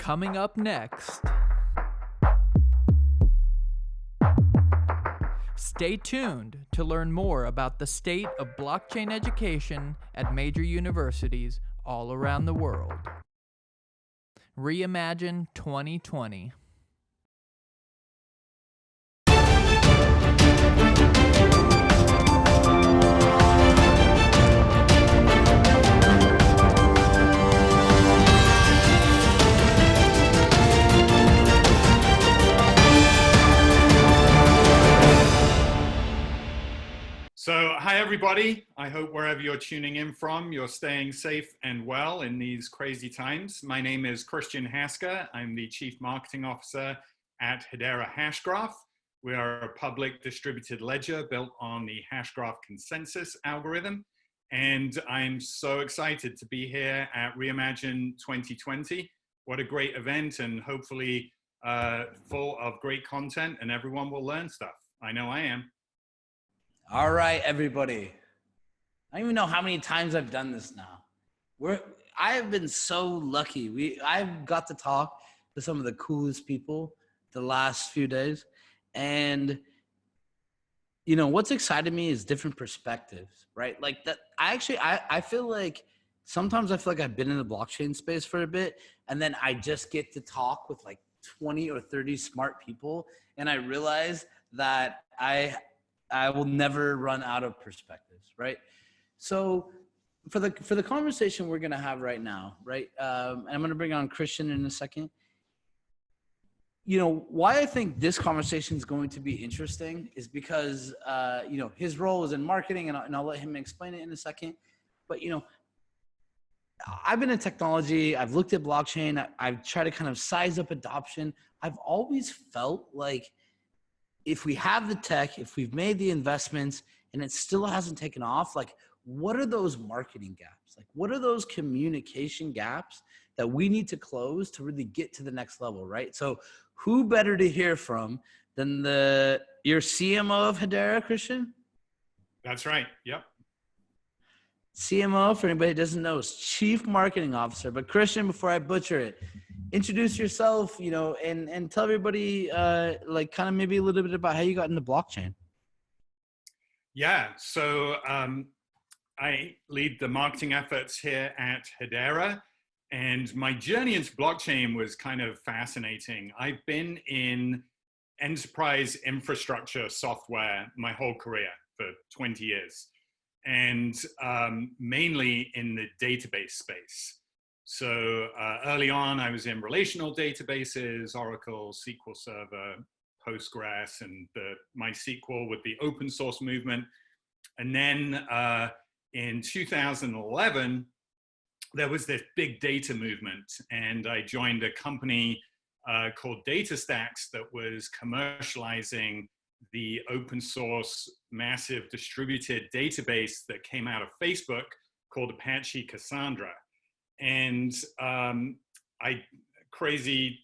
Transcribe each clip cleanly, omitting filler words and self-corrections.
Coming up next. Stay tuned to learn more about the state of blockchain education at major universities all around the world. Reimagine 2020. So, hi everybody. I hope wherever you're tuning in from, you're staying safe and well in these crazy times. My name is Christian Hasker. I'm the Chief Marketing Officer at Hedera Hashgraph. We are a public distributed ledger built on the Hashgraph consensus algorithm. And I'm so excited to be here at Reimagine 2020. What a great event, and hopefully full of great content, and everyone will learn stuff. I know I am. All right, everybody. I don't even know how many times I've done this now. I have been so lucky. I've got to talk to some of the coolest people the last few days. And, you know, what's excited me is different perspectives, right? Like that, I feel like sometimes I feel like I've been in the blockchain space for a bit, and then I just get to talk with like 20 or 30 smart people. And I realize that I will never run out of perspectives, right? So for the conversation we're gonna have right now, right? And I'm gonna bring on Christian in a second. You know, why I think this conversation is going to be interesting is because, you know, his role is in marketing, and I'll let him explain it in a second. But, you know, I've been in technology, I've looked at blockchain, I've tried to kind of size up adoption. I've always felt like, if we have the tech, if we've made the investments and it still hasn't taken off, like what are those marketing gaps? Like what are those communication gaps that we need to close to really get to the next level, right? So who better to hear from than your CMO of Hadera, Christian? That's right, yep. CMO, for anybody who doesn't know, is Chief Marketing Officer. But Christian, before I butcher it, introduce yourself, you know, and tell everybody, like, kind of maybe a little bit about how you got into blockchain. Yeah, so I lead the marketing efforts here at Hadera, and my journey into blockchain was kind of fascinating. I've been in enterprise infrastructure software my whole career for 20 years, and mainly in the database space. So early on, I was in relational databases, Oracle, SQL Server, Postgres, and the MySQL with the open source movement. And then in 2011, there was this big data movement, and I joined a company called DataStax that was commercializing the open source massive distributed database that came out of Facebook called Apache Cassandra. And crazy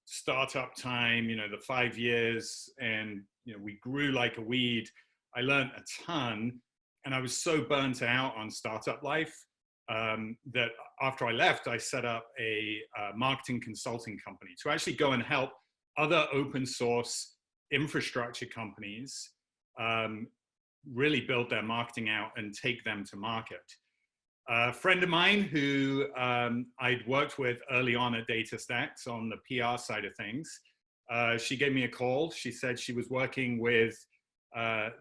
startup time, you know, the 5 years, and, you know, we grew like a weed. I learned a ton, and I was so burnt out on startup life that after I left, I set up a marketing consulting company to actually go and help other open source infrastructure companies really build their marketing out and take them to market. A friend of mine who I'd worked with early on at DataStax on the PR side of things, she gave me a call. She said she was working with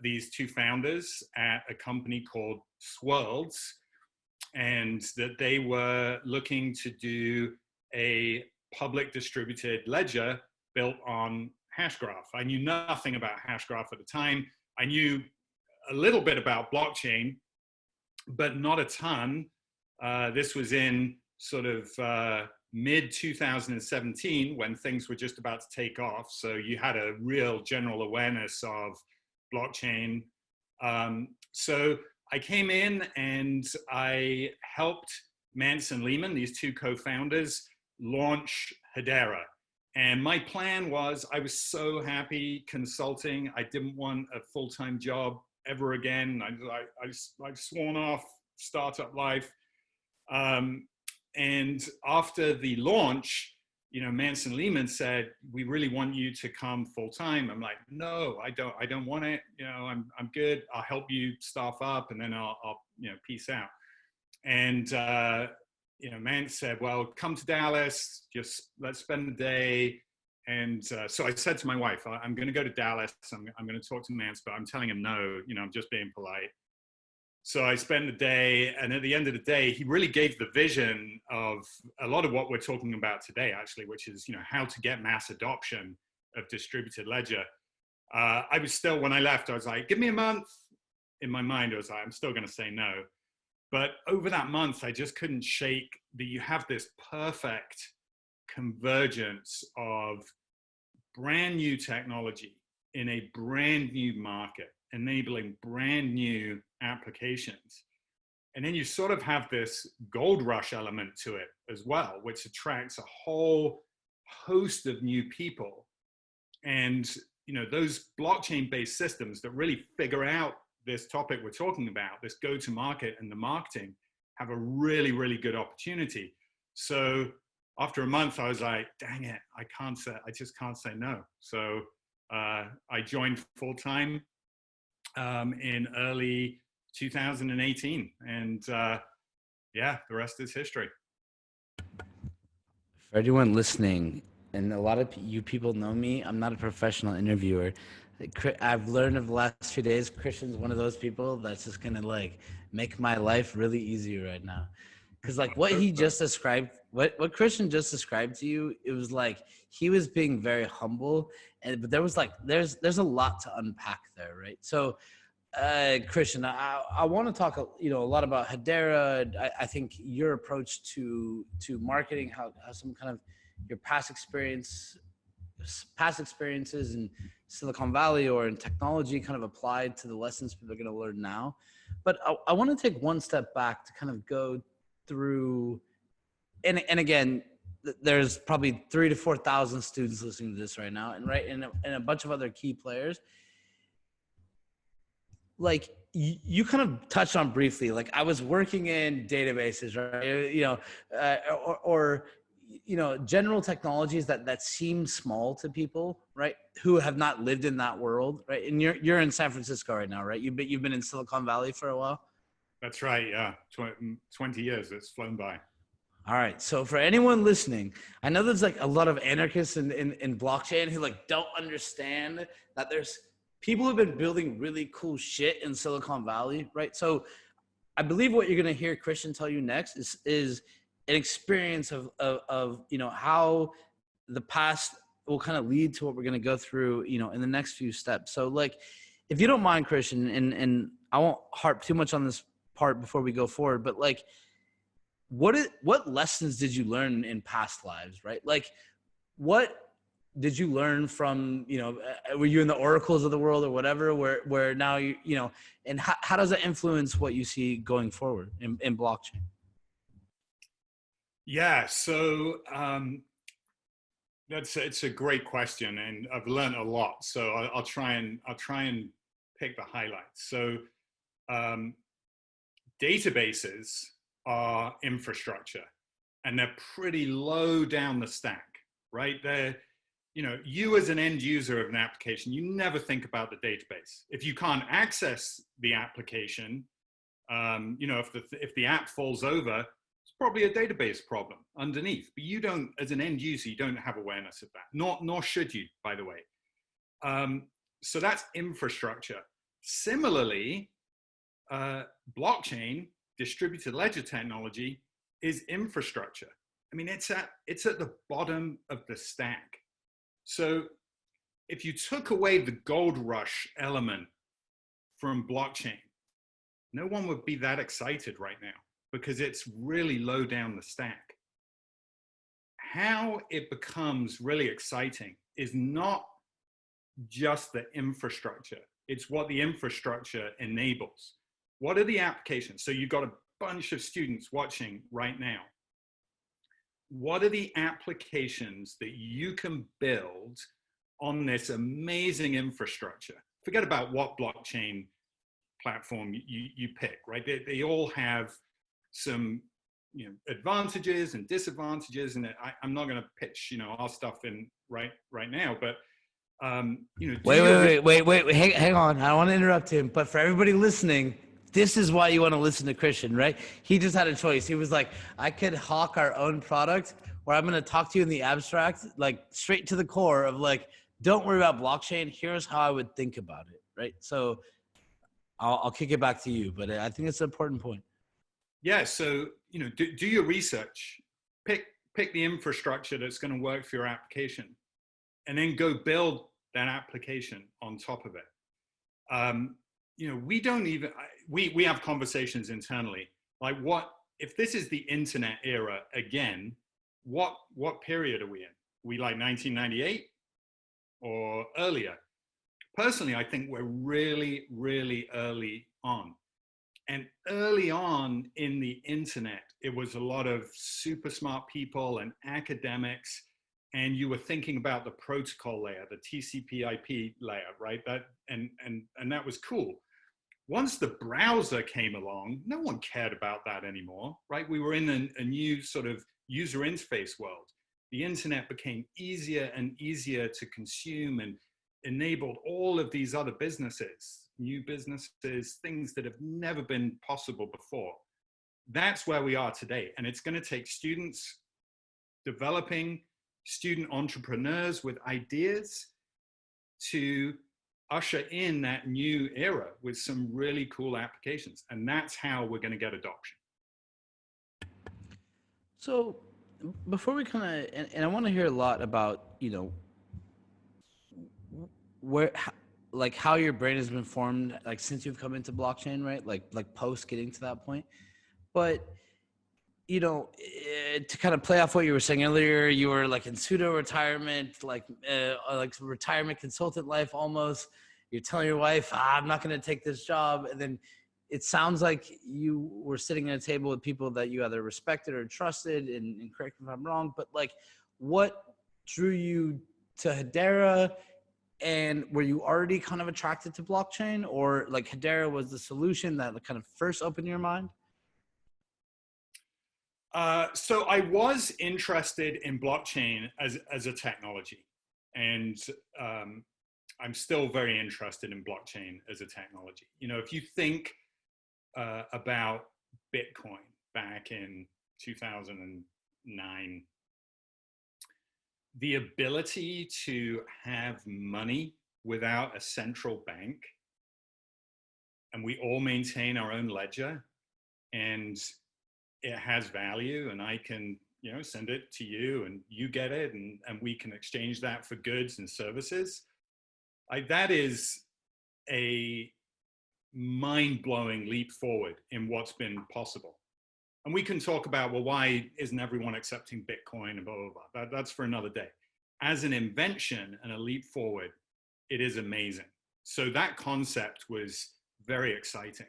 these two founders at a company called Swirlds, and that they were looking to do a public distributed ledger built on Hashgraph. I knew nothing about Hashgraph at the time. I knew a little bit about blockchain, but not a ton. This was in sort of mid 2017 when things were just about to take off. So you had a real general awareness of blockchain. So I came in and I helped Mance and Lehman, these two co-founders, launch Hadera. And my plan was, I was so happy consulting. I didn't want a full-time job ever again. I've sworn off startup life. And after the launch, Manson Lehman said, we really want you to come full time. I'm like, no, I don't want it. I'm good. I'll help you staff up, and then I'll peace out. And, Mance said, well, come to Dallas, just let's spend the day. And so I said to my wife, I'm going to go to Dallas. I'm going to talk to Mance, but I'm telling him no, I'm just being polite. So I spent the day, and at the end of the day, he really gave the vision of a lot of what we're talking about today, actually, which is, how to get mass adoption of distributed ledger. I was still, when I left, I was like, give me a month. In my mind, I was like, I'm still going to say no. But over that month, I just couldn't shake that you have this perfect convergence of brand new technology in a brand new market, enabling brand new applications. And then you sort of have this gold rush element to it as well, which attracts a whole host of new people. And, those blockchain-based systems that really figure out this topic we're talking about, this go-to-market and the marketing, have a really, really good opportunity. So after a month, I was like, dang it, I just can't say no. So I joined full-time in early 2018. And the rest is history. For anyone listening, and a lot of you people know me, I'm not a professional interviewer. I've learned over the last few days, Christian's one of those people that's just going to make my life really easy right now. Because what he just described, what Christian just described to you, it was like he was being very humble, but there was there's a lot to unpack there, right? So, Christian, I want to talk a lot about Hadera. I think your approach to marketing, how some kind of your past experiences in Silicon Valley or in technology kind of applied to the lessons people are going to learn now. But I want to take one step back to kind of go through, and again, there's probably 3,000 to 4,000 students listening to this right now, and a bunch of other key players. You kind of touched on briefly, I was working in databases, right? Or general technologies that seem small to people, right, who have not lived in that world, right? And you're in San Francisco right now, right? You've been in Silicon Valley for a while. That's right. Yeah. 20 years. It's flown by. All right. So for anyone listening, I know there's a lot of anarchists in blockchain who don't understand that there's people who've been building really cool shit in Silicon Valley, right? So I believe what you're going to hear Christian tell you next is an experience of how the past will kind of lead to what we're going to go through, in the next few steps. So if you don't mind, Christian, and I won't harp too much on this part before we go forward, but what lessons did you learn in past lives, right? What did you learn from, were you in the oracles of the world or whatever, where now and how does that influence what you see going forward in blockchain? Yeah, so it's a great question, and I've learned a lot. So I'll try and pick the highlights. So databases are infrastructure, and they're pretty low down the stack, right? They're, you as an end user of an application, you never think about the database. If you can't access the application, if the app falls over, it's probably a database problem underneath. But you don't, as an end user, you don't have awareness of that. Nor should you, by the way. So that's infrastructure. Similarly, blockchain, distributed ledger technology, is infrastructure. I mean, it's at the bottom of the stack. So if you took away the gold rush element from blockchain, no one would be that excited right now because it's really low down the stack. How it becomes really exciting is not just the infrastructure. It's what the infrastructure enables. What are the applications? So you've got a bunch of students watching right now. What are the applications that you can build on this amazing infrastructure? Forget about what blockchain platform you pick, right? They all have some advantages and disadvantages, and I'm not going to pitch, our stuff in right now, but wait, hang on. I don't want to interrupt him, but for everybody listening, this is why you want to listen to Christian, right? He just had a choice. He was like, I could hawk our own product, or I'm going to talk to you in the abstract, like straight to the core of like, don't worry about blockchain. Here's how I would think about it, right? So I'll kick it back to you, but I think it's an important point. Yeah. So, do your research, pick the infrastructure that's going to work for your application, and then go build that application on top of it. We don't even, we have conversations internally, like if this is the internet era again, what period are we in? Are we like 1998 or earlier? Personally, I think we're really, really early on. And early on in the internet, it was a lot of super smart people and academics, and you were thinking about the protocol layer, the TCP/IP layer, right? And that was cool. Once the browser came along, no one cared about that anymore, right? We were in a new sort of user interface world. The internet became easier and easier to consume and enabled all of these other businesses, new businesses, things that have never been possible before. That's where we are today. And it's going to take students developing, student entrepreneurs with ideas to usher in that new era with some really cool applications. And that's how we're going to get adoption. So before we kind of, and I want to hear a lot about, how your brain has been formed, like since you've come into blockchain, right? Like post getting to that point. But, to kind of play off what you were saying earlier, you were like in pseudo retirement, like retirement consultant life almost. You're telling your wife, I'm not going to take this job. And then it sounds like you were sitting at a table with people that you either respected or trusted, and correct me if I'm wrong, but like what drew you to Hadera? And were you already kind of attracted to blockchain, or like Hadera was the solution that kind of first opened your mind? So I was interested in blockchain as a technology, and I'm still very interested in blockchain as a technology. If you think about Bitcoin back in 2009, the ability to have money without a central bank, and we all maintain our own ledger, and it has value, and I can, send it to you and you get it, and we can exchange that for goods and services. That is a mind-blowing leap forward in what's been possible. And we can talk about, well, why isn't everyone accepting Bitcoin and blah, blah, blah. That's for another day. As an invention and a leap forward, it is amazing. So that concept was very exciting.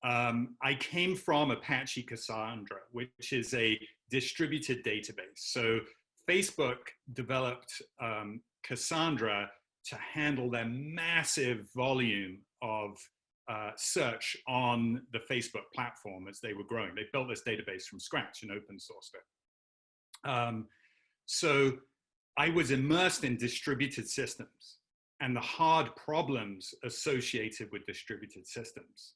I came from Apache Cassandra, which is a distributed database. So Facebook developed Cassandra to handle their massive volume of search on the Facebook platform as they were growing. They built this database from scratch and open sourced it. So I was immersed in distributed systems and the hard problems associated with distributed systems.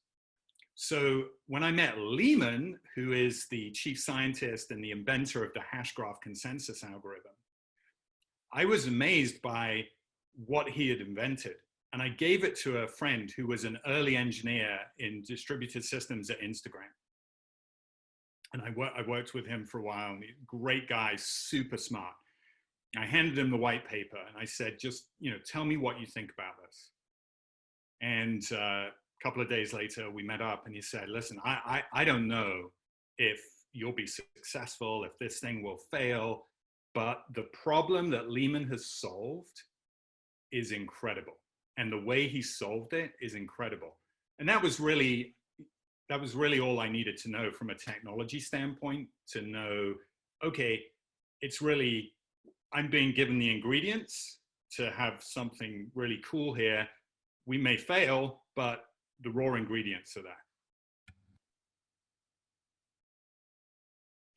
So when I met Lehman, who is the chief scientist and the inventor of the Hashgraph consensus algorithm, I was amazed by what he had invented. And I gave it to a friend who was an early engineer in distributed systems at Instagram. And I worked with him for a while. Great guy, super smart. I handed him the white paper and I said, just, tell me what you think about this. And a couple of days later, we met up and he said, listen, I don't know if you'll be successful, if this thing will fail, but the problem that Lehman has solved is incredible. And the way he solved it is incredible. And that was really all I needed to know from a technology standpoint, to know, okay, I'm being given the ingredients to have something really cool here. We may fail, but the raw ingredients are there.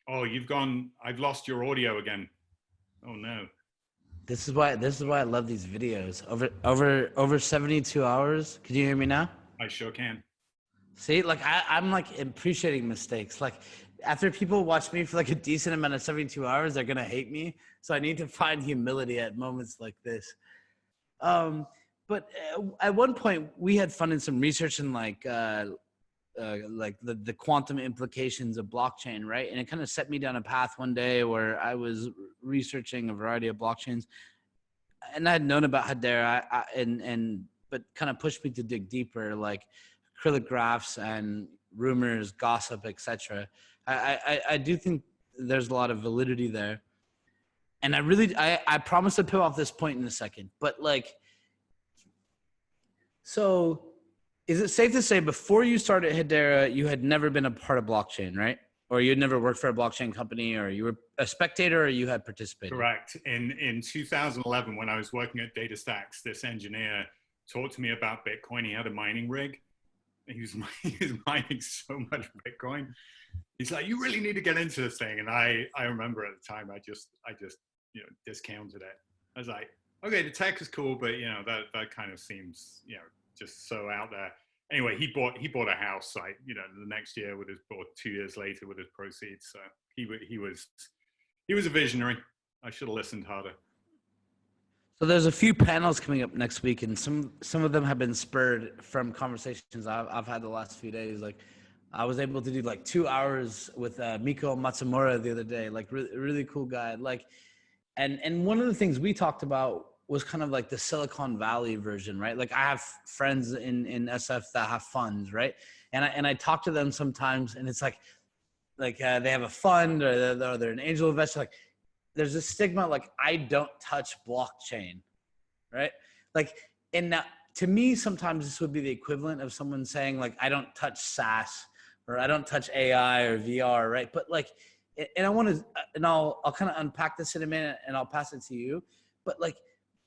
Oh, I've lost your audio again. Oh no. This is why I love these videos. Over 72 hours. Can you hear me now? I sure can. See, like I'm like appreciating mistakes. Like after people watch me for like a decent amount of 72 hours, they're gonna hate me. So I need to find humility at moments like this. But at one point we had fun in some research in like the quantum implications of blockchain, right? And it kind of set me down a path one day where I was researching a variety of blockchains, and I had known about Hedera, but kind of pushed me to dig deeper, like acrylic graphs and rumors, gossip, etc. I do think there's a lot of validity there, and I promise to pivot off this point in a second, but like, so is it safe to say before you started Hedera, you had never been a part of blockchain, right? Or you had never worked for a blockchain company, or you were a spectator, or you had participated? Correct. In 2011, when I was working at DataStax, this engineer talked to me about Bitcoin. He had a mining rig. He was mining so much Bitcoin. He's like, you really need to get into this thing. And I remember at the time, I just discounted it. I was like, okay, the tech is cool, but that kind of seems, just so out there. Anyway, he bought a house, like, the next year or 2 years later with his proceeds. So he was a visionary. I should have listened harder. So there's a few panels coming up next week, and some of them have been spurred from conversations I've had the last few days. Like, I was able to do like 2 hours with Miko Matsumura the other day, like really cool guy. Like, and one of the things we talked about was kind of like the Silicon Valley version, right? Like I have friends in SF that have funds, right? And I talk to them sometimes, and it's like they have a fund or they're an angel investor. Like there's a stigma, like I don't touch blockchain, right? Like, and now to me, sometimes this would be the equivalent of someone saying like, I don't touch SaaS or I don't touch AI or VR, right? But like, and I want to, and I'll kind of unpack this in a minute and I'll pass it to you. But like,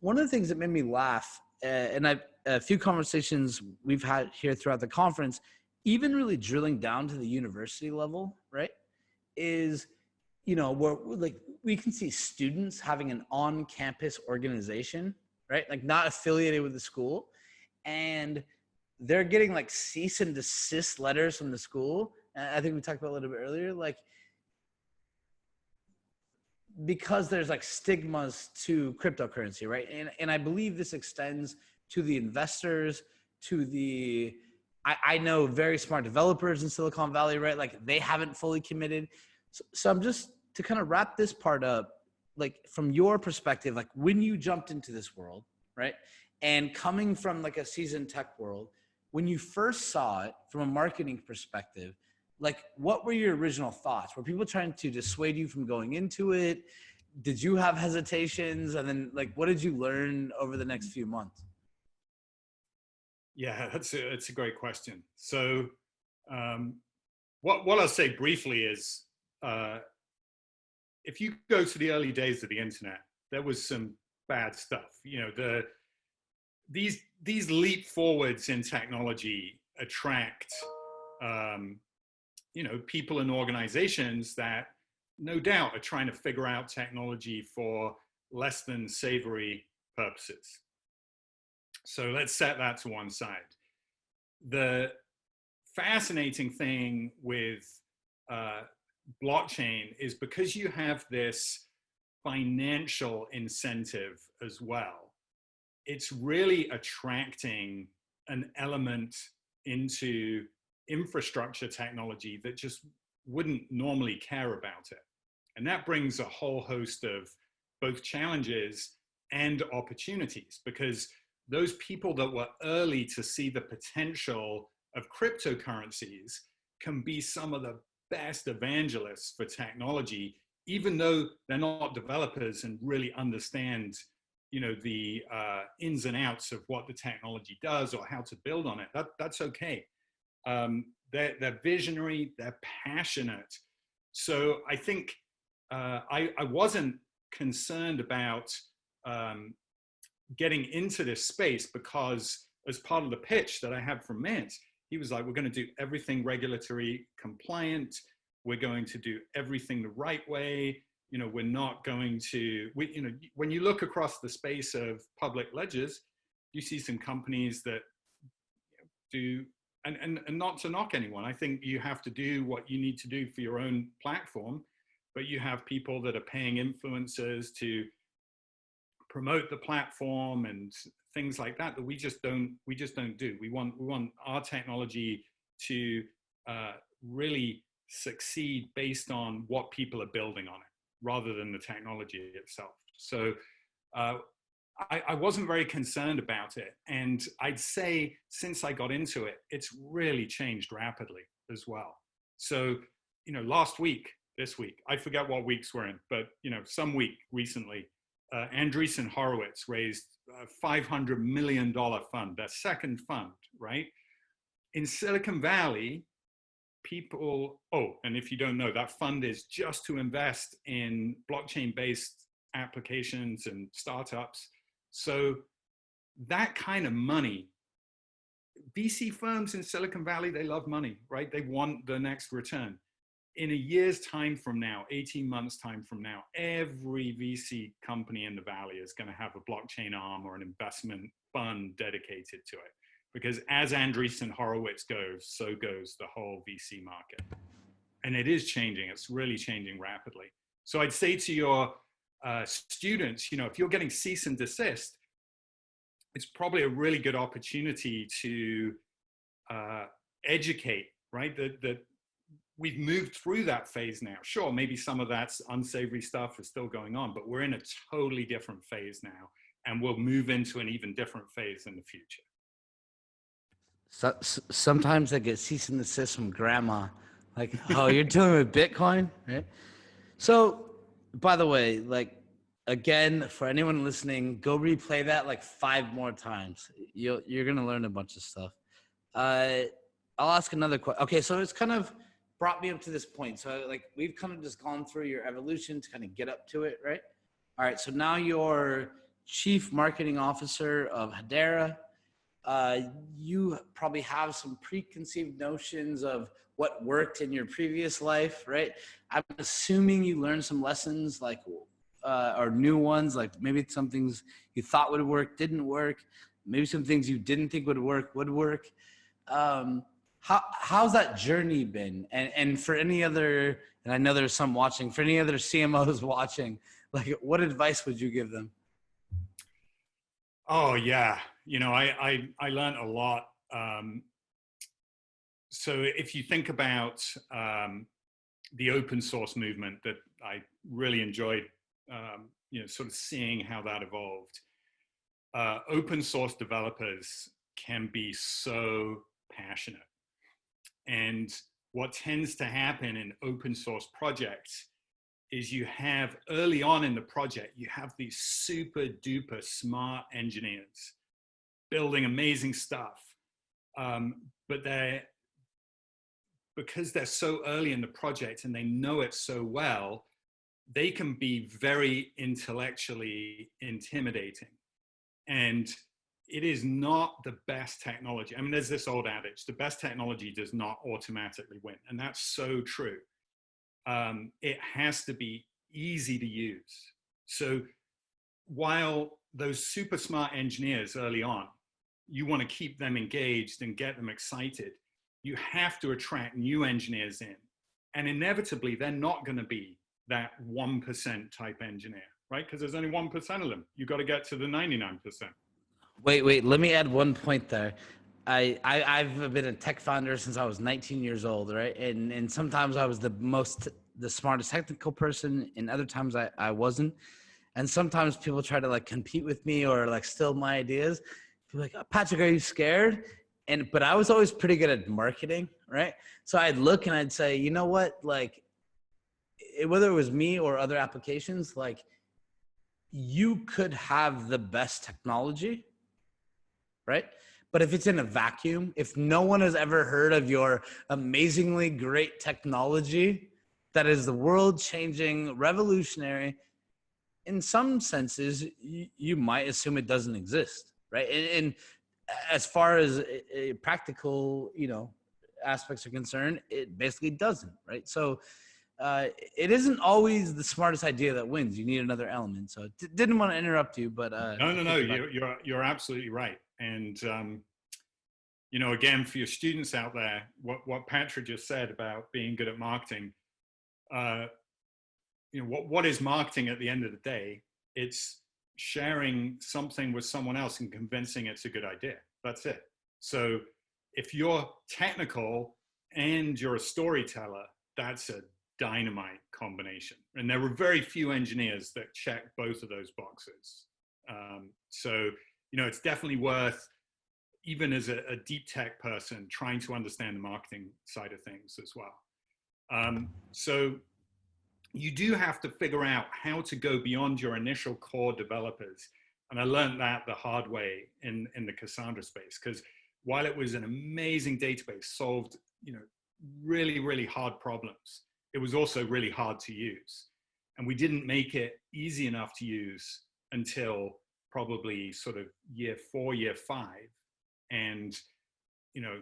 one of the things that made me laugh, and a few conversations we've had here throughout the conference, even really drilling down to the university level, right, is, where like we can see students having an on-campus organization, right, like not affiliated with the school, and they're getting like cease and desist letters from the school. And I think we talked about a little bit earlier, like, because there's like stigmas to cryptocurrency, right? And I believe this extends to the investors, to the, I know very smart developers in Silicon Valley, right? Like they haven't fully committed. So I'm just to kind of wrap this part up, like from your perspective, like when you jumped into this world, right? And coming from like a seasoned tech world, when you first saw it from a marketing perspective, like what were your original thoughts? Were people trying to dissuade you from going into it? Did you have hesitations? And then like, what did you learn over the next few months? Yeah, that's a great question. So what I'll say briefly is, if you go to the early days of the internet, there was some bad stuff. These leap forwards in technology attract people and organizations that no doubt are trying to figure out technology for less than savory purposes. So let's set that to one side. The fascinating thing with blockchain is because you have this financial incentive as well, it's really attracting an element into infrastructure technology that just wouldn't normally care about it. And that brings a whole host of both challenges and opportunities, because those people that were early to see the potential of cryptocurrencies can be some of the best evangelists for technology, even though they're not developers and really understand the ins and outs of what the technology does or how to build on it. That's okay. They're visionary, they're passionate. So I think I wasn't concerned about getting into this space, because as part of the pitch that I had from Mint, he was like, we're going to do everything regulatory compliant. We're going to do everything the right way. You know, we're not going to, you know, when you look across the space of public ledgers, you see some companies that do, and not to knock anyone. I think you have to do what you need to do for your own platform, but you have people that are paying influencers to promote the platform and things like that, that we just don't do. We want our technology to really succeed based on what people are building on it, rather than the technology itself. So I wasn't very concerned about it. And I'd say since I got into it, it's really changed rapidly as well. So, you know, this week, I forget what weeks we're in, but, you know, some week recently, Andreessen Horowitz raised a $500 million fund, their second fund, right? In Silicon Valley, people, and if you don't know, that fund is just to invest in blockchain-based applications and startups. So that kind of money, VC firms in Silicon Valley, they love money, right? They want the next return. In a year's time from now, 18 months time from now, every VC company in the Valley is going to have a blockchain arm or an investment fund dedicated to it. Because as Andreessen Horowitz goes, so goes the whole VC market. And it is changing. It's really changing rapidly. So I'd say to your students, you know, if you're getting cease and desist, it's probably a really good opportunity to educate, right? That we've moved through that phase now. Sure, maybe some of that's unsavory stuff is still going on, but we're in a totally different phase now, and we'll move into an even different phase in the future. So, sometimes I get cease and desist from grandma, like, oh, you're dealing with Bitcoin, right? So, by the way, like, again, for anyone listening, go replay that like 5 more times. You're gonna learn a bunch of stuff. I'll ask another question. Okay, so it's kind of brought me up to this point. So like we've kind of just gone through your evolution to kind of get up to it, right? All right, so now you're Chief Marketing Officer of Hadera. You probably have some preconceived notions of what worked in your previous life, right? I'm assuming you learned some lessons like, or new ones, like maybe some things you thought would work, didn't work. Maybe some things you didn't think would work. How's that journey been? And for any other, and I know there's some watching, for any other CMOs watching, like what advice would you give them? Oh yeah, you know, I learned a lot. So if you think about the open source movement that I really enjoyed, you know, sort of seeing how that evolved. Open source developers can be so passionate. And what tends to happen in open source projects is you have early on in the project, you have these super duper smart engineers building amazing stuff. But because they're so early in the project and they know it so well, they can be very intellectually intimidating. And it is not the best technology. I mean, there's this old adage, the best technology does not automatically win. And that's so true. It has to be easy to use. So while those super smart engineers early on, you want to keep them engaged and get them excited, you have to attract new engineers in. And inevitably, they're not going to be that 1% type engineer, right? Because there's only 1% of them. You got to get to the 99%. Wait, let me add one point there. I've been a tech founder since I was 19 years old, right? And sometimes I was the smartest technical person, and other times I wasn't. And sometimes people try to like compete with me or like steal my ideas. People like, oh, Patrick, are you scared? But I was always pretty good at marketing, right? So I'd look and I'd say, you know what, like, whether it was me or other applications, like you could have the best technology, right? But if it's in a vacuum, if no one has ever heard of your amazingly great technology that is the world-changing, revolutionary, in some senses, you might assume it doesn't exist, right? And as far as a practical, you know, aspects are concerned, it basically doesn't, right? So it isn't always the smartest idea that wins. You need another element. So didn't want to interrupt you, but no, you're absolutely right. And you know, again, for your students out there, what Patrick just said about being good at marketing, you know, what is marketing at the end of the day? It's sharing something with someone else and convincing it's a good idea. That's it. So if you're technical and you're a storyteller, that's a dynamite combination. And there were very few engineers that check both of those boxes. So, you know, it's definitely worth, even as a deep tech person, trying to understand the marketing side of things as well. So you do have to figure out how to go beyond your initial core developers. And I learned that the hard way in the Cassandra space, because while it was an amazing database, solved, you know, really, really hard problems, it was also really hard to use. And we didn't make it easy enough to use until probably sort of year 4, year 5. And, you know,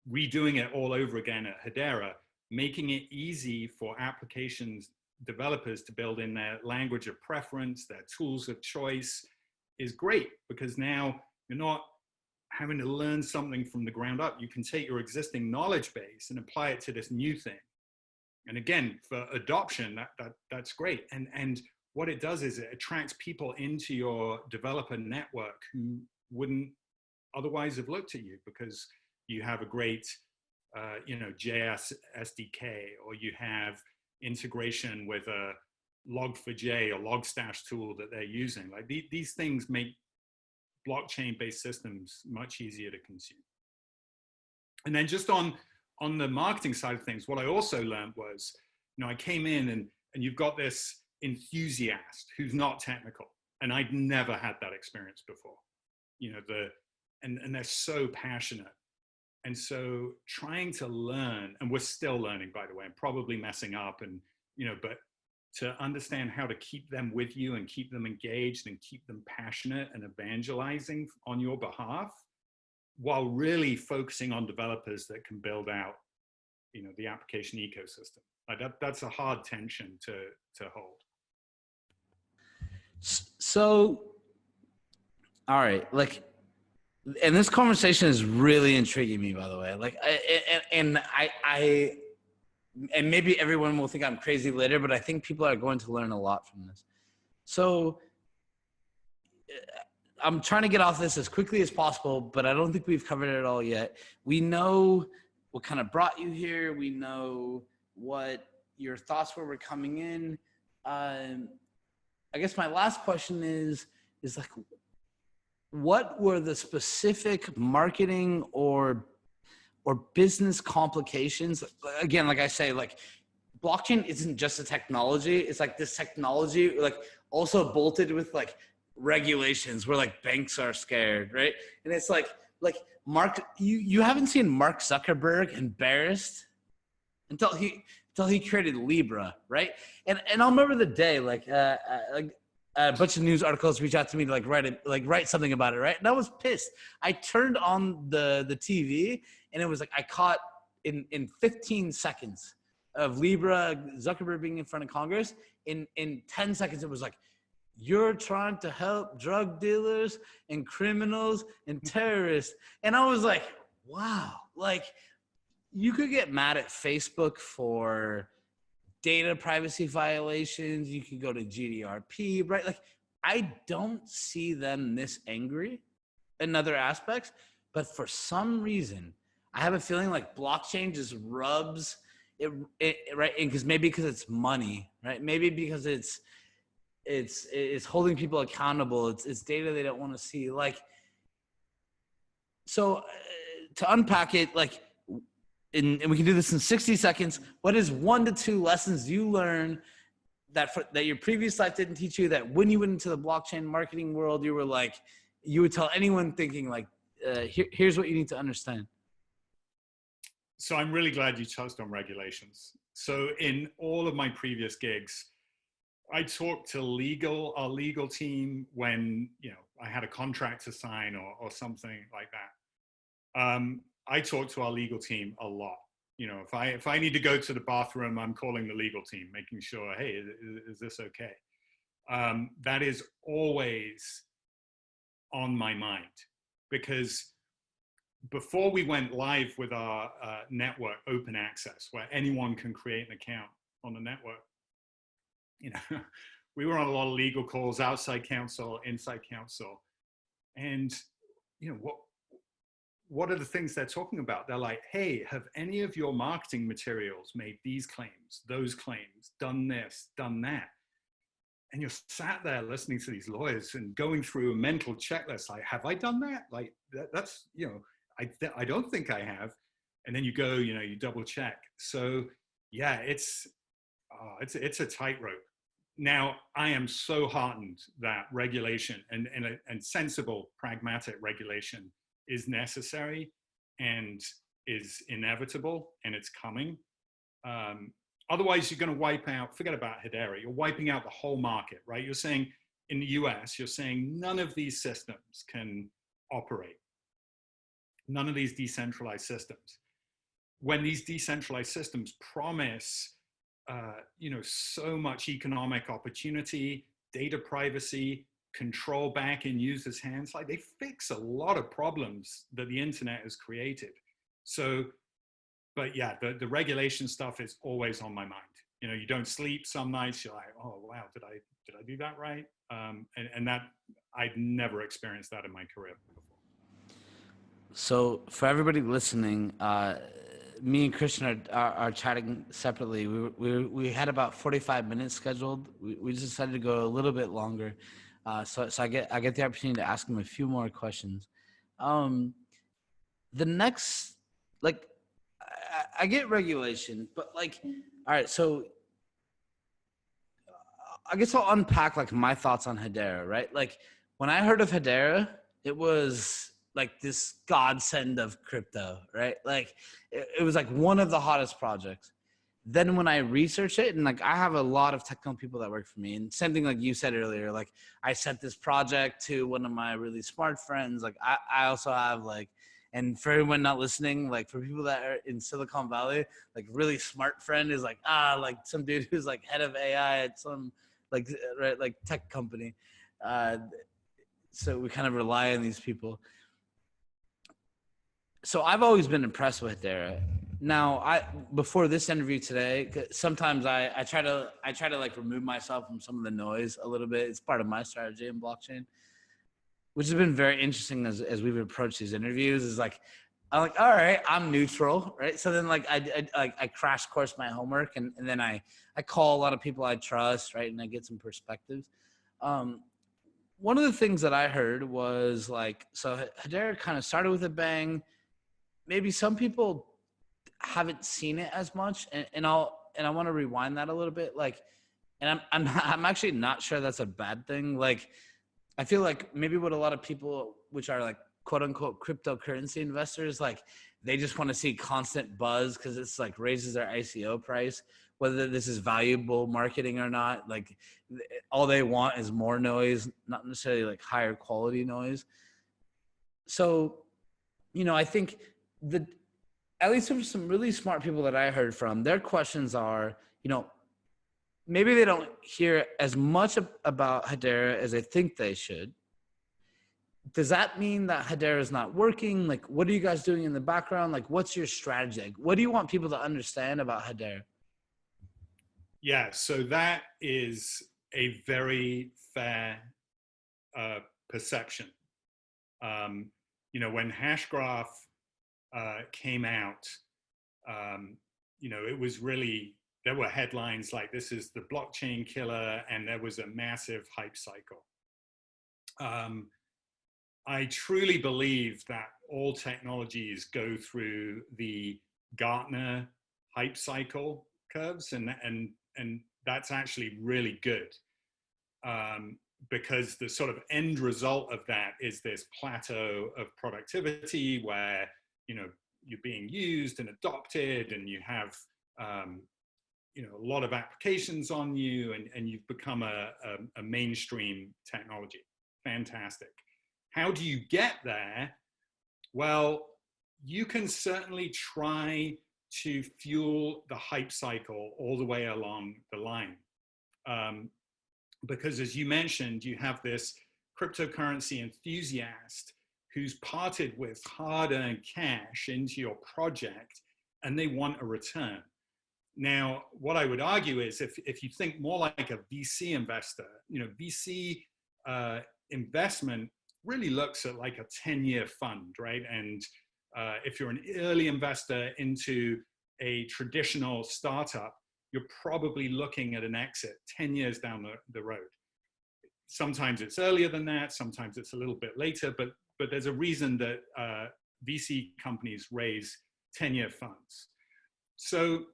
redoing it all over again at Hadera, making it easy for applications developers to build in their language of preference, their tools of choice, is great, because now you're not having to learn something from the ground up. You can take your existing knowledge base and apply it to this new thing. And again, for adoption, that's great. And what it does is it attracts people into your developer network who wouldn't otherwise have looked at you, because you have a great, you know, JS SDK, or you have integration with a Log4j or Logstash tool that they're using. Like these things make blockchain-based systems much easier to consume. And then just on the marketing side of things, what I also learned was, you know, I came in and you've got this enthusiast who's not technical, and I'd never had that experience before. You know, and they're so passionate. And so trying to learn, and we're still learning, by the way, and probably messing up, and, you know, but to understand how to keep them with you and keep them engaged and keep them passionate and evangelizing on your behalf, while really focusing on developers that can build out, you know, the application ecosystem. Like that's a hard tension to hold. So, all right, like, and this conversation is really intriguing me, by the way. Like, and maybe everyone will think I'm crazy later, but I think people are going to learn a lot from this. So I'm trying to get off this as quickly as possible, but I don't think we've covered it all yet. We know what kind of brought you here. We know what your thoughts were coming in. I guess my last question is like, what were the specific marketing or business complications? Again, like I say, like, blockchain isn't just a technology. It's like this technology, like, also bolted with like regulations where like banks are scared, right? And it's like Mark, you haven't seen Mark Zuckerberg embarrassed until he created Libra, right? And I'll remember the day, like a bunch of news articles reach out to me to write something about it, right? And I was pissed. I turned on the TV, and it was like I caught in 15 seconds of Libra, Zuckerberg being in front of Congress. In 10 seconds, it was like, you're trying to help drug dealers and criminals and terrorists. And I was like, wow, like, you could get mad at Facebook for data privacy violations. You can go to GDPR, right? Like, I don't see them this angry in other aspects, but for some reason, I have a feeling like blockchain just rubs it right? Because it's money, right? Maybe because it's holding people accountable. It's data they don't want to see. Like, so to unpack it, like, and we can do this in 60 seconds. What is 1 to 2 lessons you learned that your previous life didn't teach you, that when you went into the blockchain marketing world, you were like, you would tell anyone thinking like, here's what you need to understand? So I'm really glad you touched on regulations. So in all of my previous gigs, I talked to our legal team when, you know, I had a contract to sign or something like that. I talked to our legal team a lot. You know, if I need to go to the bathroom, I'm calling the legal team, making sure, hey, is this okay? That is always on my mind, because before we went live with our network, open access, where anyone can create an account on the network, you know, we were on a lot of legal calls, outside counsel, inside counsel, and you know, what are the things they're talking about? They're like, hey, have any of your marketing materials made these claims, those claims, done this, done that? And you're sat there listening to these lawyers and going through a mental checklist, like, have I done that? Like, that's, you know, I don't think I have. And then you go, you know, you double check. So yeah, it's a tightrope. Now, I am so heartened that regulation and sensible, pragmatic regulation is necessary and is inevitable, and it's coming. Otherwise, you're going to wipe out, forget about Hedera, you're wiping out the whole market, right? You're saying in the US, you're saying none of these systems can operate. None of these decentralized systems. When these decentralized systems promise, you know, so much economic opportunity, data privacy, control back in users' hands, like they fix a lot of problems that the internet has created. So, but yeah, the regulation stuff is always on my mind. You know, you don't sleep some nights, you're like, oh wow, did I do that right? And that, I'd never experienced that in my career before. So for everybody listening, me and Christian are chatting separately. We had about 45 minutes scheduled. We just decided to go a little bit longer. So I get the opportunity to ask him a few more questions. The next, like, I get regulation, but like, all right, so I guess I'll unpack like my thoughts on Hadera, right? Like when I heard of Hadera, it was like this godsend of crypto, right? Like it was like one of the hottest projects. Then when I research it, and like I have a lot of technical people that work for me, and same thing like you said earlier, like I sent this project to one of my really smart friends. Like I also have like, and for everyone not listening, like for people that are in Silicon Valley, like really smart friend is like, like some dude who's like head of AI at some like, right, like tech company. So we kind of rely on these people. So I've always been impressed with Hadera. Now, before this interview today, sometimes I try to like remove myself from some of the noise a little bit. It's part of my strategy in blockchain, which has been very interesting as we've approached these interviews. Is like, I'm like, all right, I'm neutral, right? So then like I crash course my homework, and then I call a lot of people I trust, right, and I get some perspectives. One of the things that I heard was like, so Hadera kind of started with a bang. Maybe some people haven't seen it as much, and I want to rewind that a little bit. Like, and I'm actually not sure that's a bad thing. Like, I feel like maybe what a lot of people, which are like quote unquote cryptocurrency investors, like they just want to see constant buzz because it's like raises their ICO price, whether this is valuable marketing or not. Like all they want is more noise, not necessarily like higher quality noise. So, you know, I think at least for some really smart people that I heard from, their questions are, you know, maybe they don't hear as much about Hadera as they think they should. Does that mean that Hadera is not working? Like, what are you guys doing in the background? Like, what's your strategy? Like, what do you want people to understand about Hadera? Yeah, so that is a very fair perception. You know, when Hashgraph came out, you know, it was really, there were headlines like this is the blockchain killer, and there was a massive hype cycle. I truly believe that all technologies go through the Gartner hype cycle curves, and that's actually really good, because the sort of end result of that is this plateau of productivity where, you know, you're being used and adopted, and you have, you know, a lot of applications on you, and you've become a mainstream technology. Fantastic. How do you get there? Well, you can certainly try to fuel the hype cycle all the way along the line. Because as you mentioned, you have this cryptocurrency enthusiast who's parted with hard-earned cash into your project and they want a return. Now, what I would argue is if you think more like a VC investor, VC investment really looks at like a 10-year fund, right? And if you're an early investor into a traditional startup, you're probably looking at an exit 10 years down the road. Sometimes it's earlier than that, sometimes it's a little bit later, but there's a reason that VC companies raise 10-year funds. So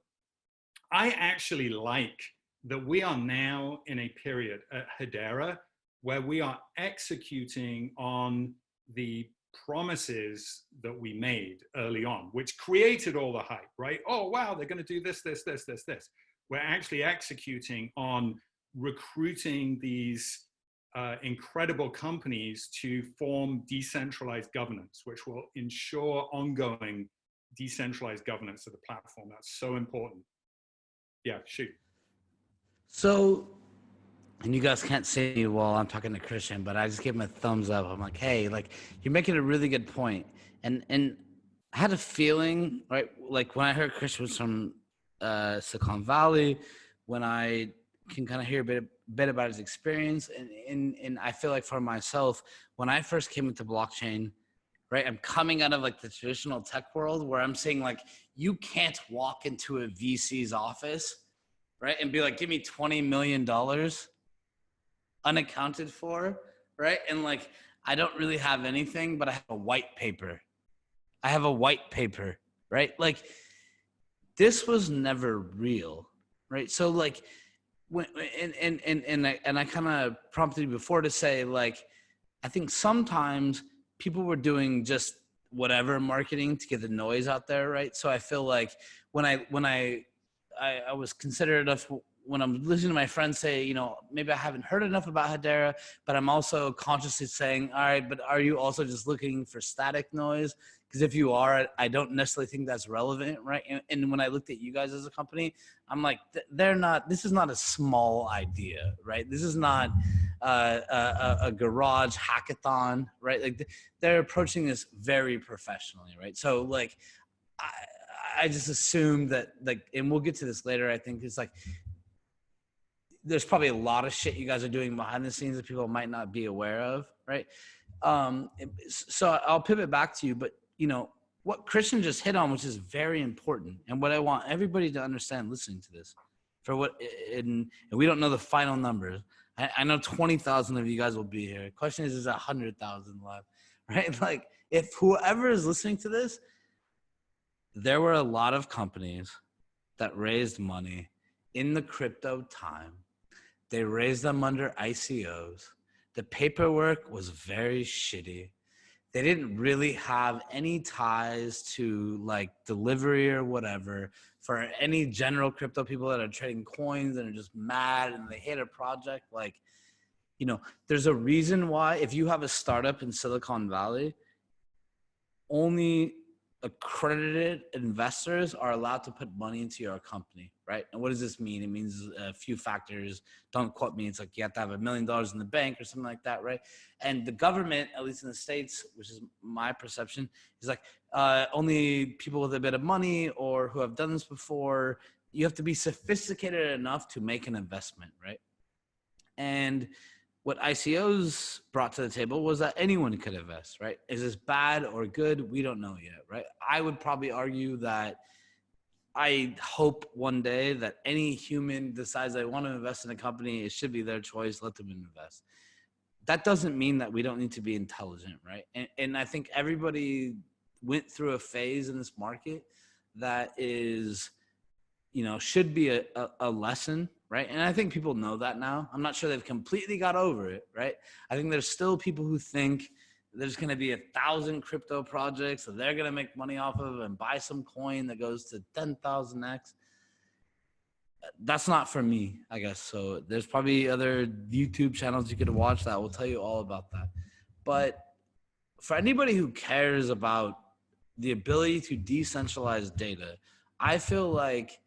I actually like that we are now in a period at Hedera where we are executing on the promises that we made early on, which created all the hype, right? Oh, wow, they're going to do this, this, this, this, this. We're actually executing on recruiting these incredible companies to form decentralized governance, which will ensure ongoing decentralized governance of the platform. That's so important. Yeah, shoot. So, and you guys can't see me while I'm talking to Christian, but I just give him a thumbs up. I'm like, hey, like you're making a really good point. And I had a feeling, right? Like when I heard Christian was from Silicon Valley, when I can kind of hear a bit about his experience. And I feel like for myself, when I first came into blockchain, right, I'm coming out of like the traditional tech world where I'm saying like, you can't walk into a VC's office, right, and be like, give me $20 million unaccounted for, right? And like, I don't really have anything, but I have a white paper. Right? Like, this was never real, right? So like, when I kind of prompted you before to say like, I think sometimes people were doing just whatever marketing to get the noise out there, right? So I feel like when I was considerate of when I'm listening to my friends say, maybe I haven't heard enough about Hadera, but I'm also consciously saying, all right, but are you also just looking for static noise? Because if you are, I don't necessarily think that's relevant, right? And when I looked at you guys as a company, I'm like, this is not a small idea, right? This is not a garage hackathon, right? Like they're approaching this very professionally, right? So like, I just assume that like, and we'll get to this later, I think it's like, there's probably a lot of shit you guys are doing behind the scenes that people might not be aware of, right? So I'll pivot back to you, but what Christian just hit on, which is very important, and what I want everybody to understand listening to this, and we don't know the final numbers. I know 20,000 of you guys will be here. The question is 100,000 left, right? Like if whoever is listening to this, there were a lot of companies that raised money in the crypto time. They raised them under ICOs. The paperwork was very shitty. They didn't really have any ties to like delivery or whatever for any general crypto people that are trading coins and are just mad and they hate a project. Like, there's a reason why if you have a startup in Silicon Valley, only accredited investors are allowed to put money into your company, right? And what does this mean? It means a few factors. Don't quote me. It's like you have to have $1 million in the bank or something like that, right? And the government, at least in the States, which is my perception, is like only people with a bit of money or who have done this before. You have to be sophisticated enough to make an investment, right? And what ICOs brought to the table was that anyone could invest, right? Is this bad or good? We don't know yet, right? I would probably argue that I hope one day that any human decides they want to invest in a company, it should be their choice, let them invest. That doesn't mean that we don't need to be intelligent, right? And I think everybody went through a phase in this market that is, should be a lesson, right? And I think people know that now. I'm not sure they've completely got over it, right? I think there's still people who think there's going to be 1,000 crypto projects that they're going to make money off of and buy some coin that goes to 10,000x. That's not for me, I guess. So there's probably other YouTube channels you could watch that will tell you all about that. But for anybody who cares about the ability to decentralize data, I feel like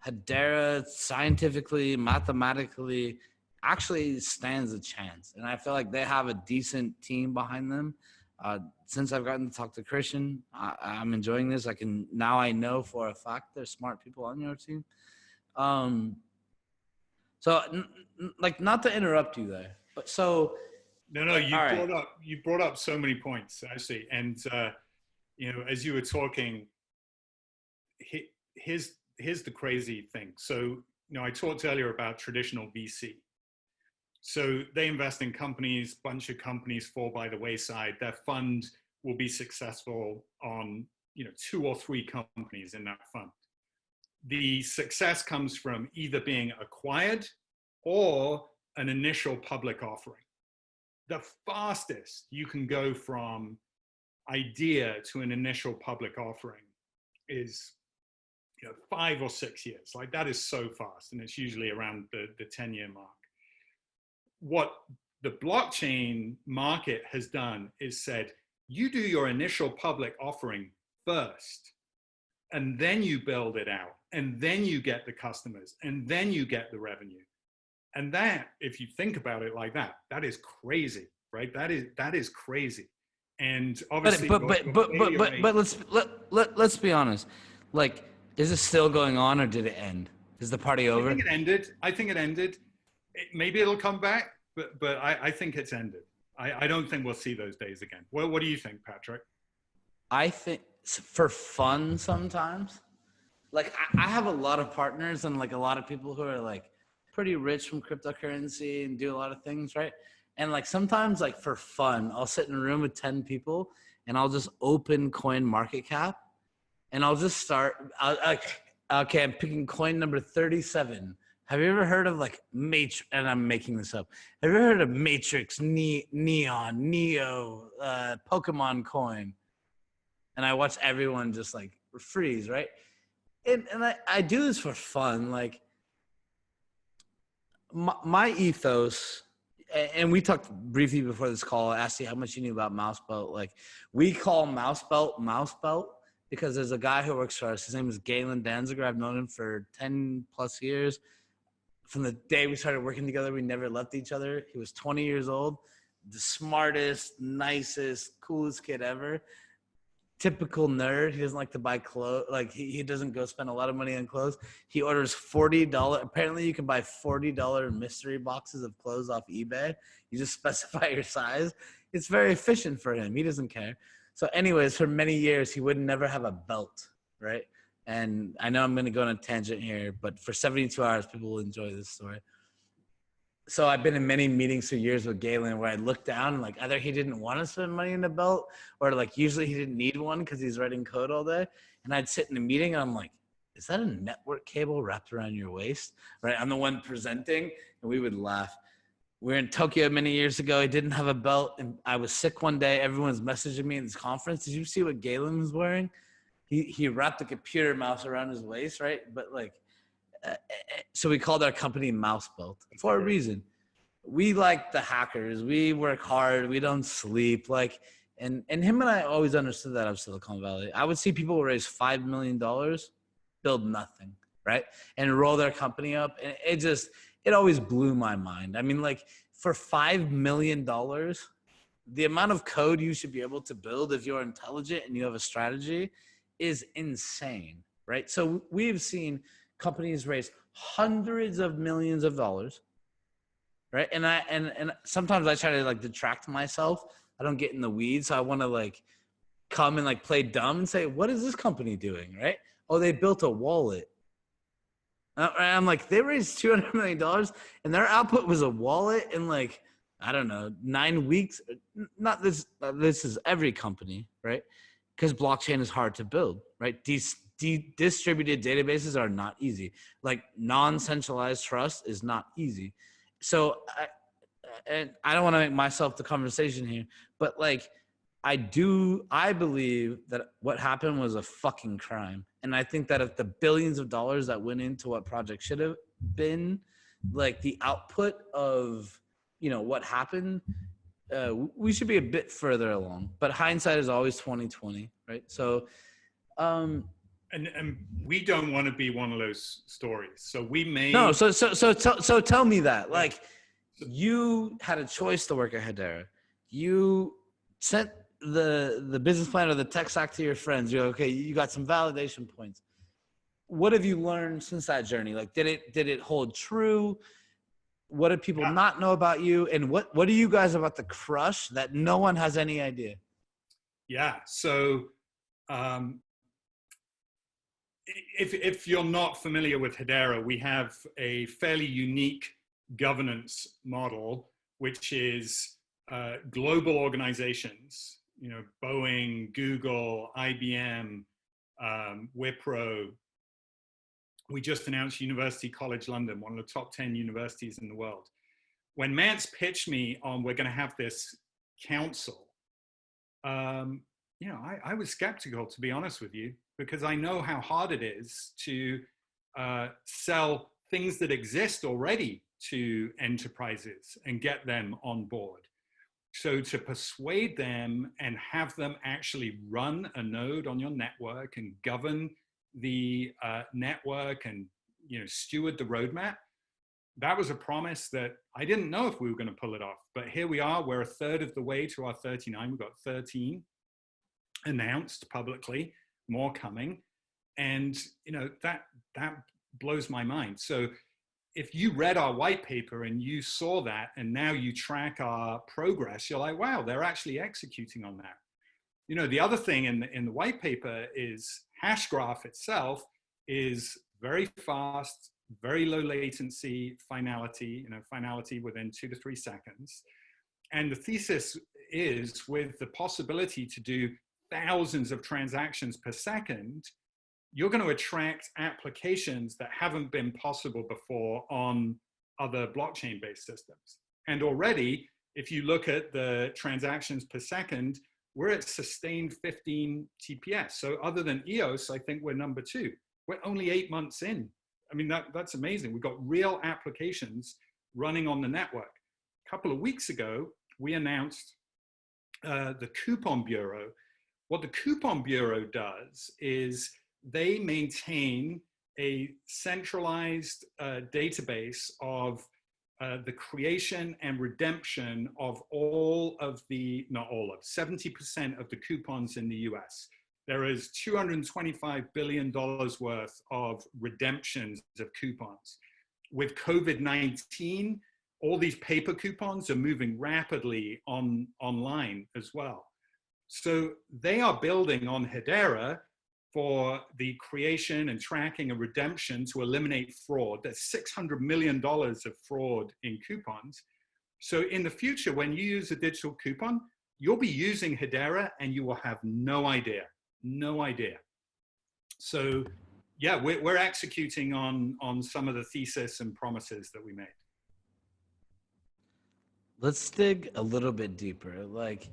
Hadera scientifically, mathematically, actually stands a chance. And I feel like they have a decent team behind them. Since I've gotten to talk to Christian, I'm enjoying this. I know for a fact there's smart people on your team. So like, not to interrupt you there, but so. No, you brought up so many points, actually. And, as you were talking, here's the crazy thing. So, I talked earlier about traditional VC. So they invest in companies, bunch of companies fall by the wayside. Their fund will be successful on, 2 or 3 companies in that fund. The success comes from either being acquired or an initial public offering. The fastest you can go from idea to an initial public offering is 5 or 6 years. Like, that is so fast, and it's usually around the 10-year mark. What the blockchain market has done is said, you do your initial public offering first, and then you build it out, and then you get the customers, and then you get the revenue. And that, if you think about it like that, that is crazy, right? That is crazy. And obviously, but let's be honest. Like, is it still going on, or did it end? Is the party over? I think it ended. Maybe it'll come back, but I think it's ended. I don't think we'll see those days again. What do you think, Patrick? I think for fun sometimes. Like, I have a lot of partners and like a lot of people who are like pretty rich from cryptocurrency and do a lot of things, right? And like sometimes, like, for fun, I'll sit in a room with 10 people and I'll just open Coin Market Cap and I'll just start. Okay, I'm picking coin number 37. Have you ever heard of like Matrix? And I'm making this up. Have you ever heard of Matrix, Neon, Neo, Pokemon coin? And I watch everyone just like freeze, right? And I do this for fun. Like, my ethos, and we talked briefly before this call, I asked you how much you knew about MouseBelt. Like, we call MouseBelt because there's a guy who works for us. His name is Galen Danziger. I've known him for 10 plus years. From the day we started working together, we never left each other. He was 20 years old, the smartest, nicest, coolest kid ever. Typical nerd. He doesn't like to buy clothes. Like, he doesn't go spend a lot of money on clothes. He orders $40. Apparently you can buy $40 mystery boxes of clothes off eBay. You just specify your size. It's very efficient for him. He doesn't care. So anyways, for many years, he would never have a belt, right? And I know I'm going to go on a tangent here, but for 72 hours, people will enjoy this story. So I've been in many meetings for years with Galen where I look down and like either he didn't want to spend money in a belt or like usually he didn't need one because he's writing code all day. And I'd sit in a meeting and I'm like, is that a network cable wrapped around your waist? Right? I'm the one presenting, and we would laugh. We were in Tokyo many years ago. I didn't have a belt and I was sick one day. Everyone was messaging me in this conference. Did you see what Galen was wearing? He wrapped a computer mouse around his waist, right? But like, so we called our company MouseBelt for a reason. We like the hackers. We work hard. We don't sleep. Like, and him and I always understood that of Silicon Valley. I would see people raise $5 million, build nothing, right? And roll their company up. And it always blew my mind. I mean, like, for $5 million, the amount of code you should be able to build if you're intelligent and you have a strategy is insane, right? So we've seen companies raise hundreds of millions of dollars, right? And sometimes I try to like detract myself. I don't get in the weeds. So I want to like come and like play dumb and say, what is this company doing, right? Oh, they built a wallet. I'm like, they raised $200 million and their output was a wallet in like, I don't know, 9 weeks. Not this. This is every company, right? Because blockchain is hard to build, right? Distributed databases are not easy. Like, non-centralized trust is not easy. So I don't want to make myself the conversation here, but like, I believe that what happened was a fucking crime. And I think that if the billions of dollars that went into what project should have been, like the output of, what happened, we should be a bit further along, but hindsight is always 20/20, right? So, And we don't want to be one of those stories. So we made No, so tell me that. Like, you had a choice to work at Hedera. You sent the business plan or the tech stack to your friends. You're like, okay, you got some validation points. What have you learned since that journey? Like, did it hold true? What did people not know about you? And what are you guys about to crush that no one has any idea? Yeah. So if you're not familiar with Hedera, we have a fairly unique governance model, which is global organizations, you know, Boeing, Google, IBM, Wipro. We just announced University College London, one of the top 10 universities in the world. When Mance pitched me on, we're going to have this council, you know, I was skeptical, to be honest with you, because I know how hard it is to sell things that exist already to enterprises and get them on board. So to persuade them and have them actually run a node on your network and govern the network and, you know, steward the roadmap, that was a promise that I didn't know if we were going to pull it off. But here we are. We're a third of the way to our 39. We've got 13 announced publicly, more coming. And, you know, that blows my mind. So if you read our white paper and you saw that, and now you track our progress, you're like, wow, they're actually executing on that. You know, the other thing in the white paper is Hashgraph itself is very fast, very low latency finality, you know, finality within 2 to 3 seconds. And the thesis is, with the possibility to do thousands of transactions per second, you're going to attract applications that haven't been possible before on other blockchain-based systems. And already, if you look at the transactions per second, we're at sustained 15 TPS. So other than EOS, I think we're number 2. We're only 8 months in. I mean, that's amazing. We've got real applications running on the network. A couple of weeks ago, we announced the Coupon Bureau. What the Coupon Bureau does is they maintain a centralized database of the creation and redemption of all of the, not all of, 70% of the coupons in the US. There is $225 billion worth of redemptions of coupons. With COVID-19, all these paper coupons are moving rapidly online as well. So they are building on Hedera for the creation and tracking and redemption to eliminate fraud. There's $600 million of fraud in coupons. So in the future, when you use a digital coupon, you'll be using Hedera and you will have no idea. So yeah, we're executing on some of the thesis and promises that we made. Let's dig a little bit deeper. Like,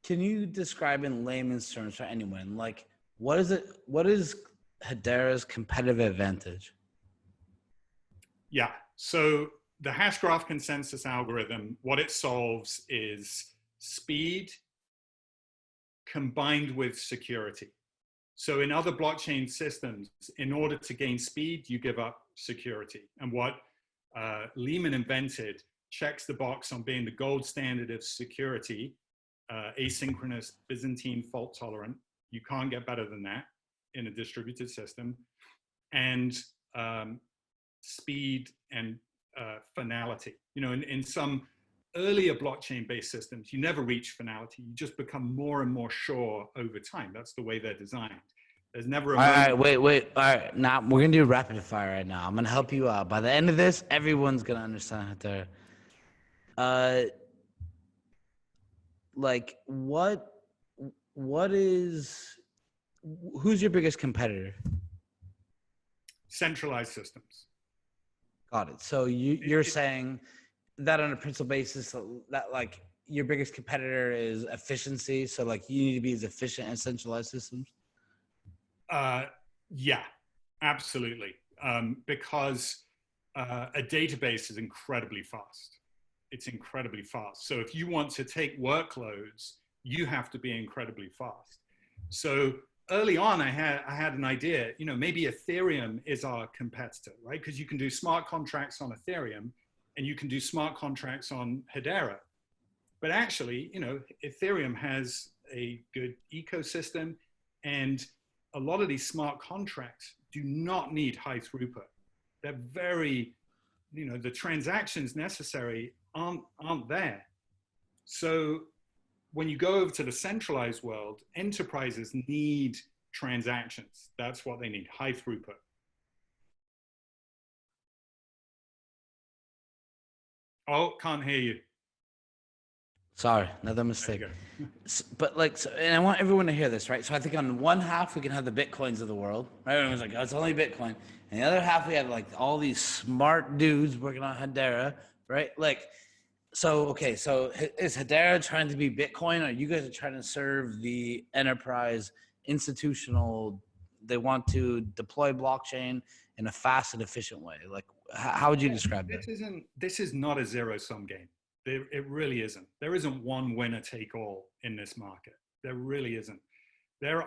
can you describe in layman's terms for anyone, like, what is Hedera's competitive advantage? Yeah, so the Hashgraph consensus algorithm, what it solves is speed combined with security. So in other blockchain systems, in order to gain speed, you give up security. And what Lehman invented checks the box on being the gold standard of security, asynchronous, Byzantine, fault tolerant. You can't get better than that in a distributed system. And speed and finality. You know, in some earlier blockchain-based systems, you never reach finality. You just become more and more sure over time. That's the way they're designed. There's never a All right, wait. All right, now we're gonna do rapid fire right now. I'm gonna help you out. By the end of this, everyone's gonna understand Hedera. Like, who's your biggest competitor? Centralized systems. Got it. So you're saying that on a principal basis, that like your biggest competitor is efficiency. So like you need to be as efficient as centralized systems. Yeah, absolutely. Because a database is incredibly fast. It's incredibly fast. So if you want to take workloads, you have to be incredibly fast. So early on, I had an idea, maybe Ethereum is our competitor, right? Because you can do smart contracts on Ethereum and you can do smart contracts on Hedera. But actually, Ethereum has a good ecosystem, and a lot of these smart contracts do not need high throughput. They're very, the transactions necessary aren't there. So when you go over to the centralized world, enterprises need transactions. That's what they need, high throughput. Oh, can't hear you. Sorry, another mistake. But and I want everyone to hear this, right? So I think on one half we can have the Bitcoins of the world, right? Everyone's like, oh, it's only Bitcoin. And the other half we have like all these smart dudes working on Hedera, right? So is Hedera trying to be Bitcoin, or you guys are trying to serve the enterprise institutional? They want to deploy blockchain in a fast and efficient way. Like, how would you describe that? This is not a zero-sum game. It really isn't. There isn't one winner take all in this market. There really isn't. There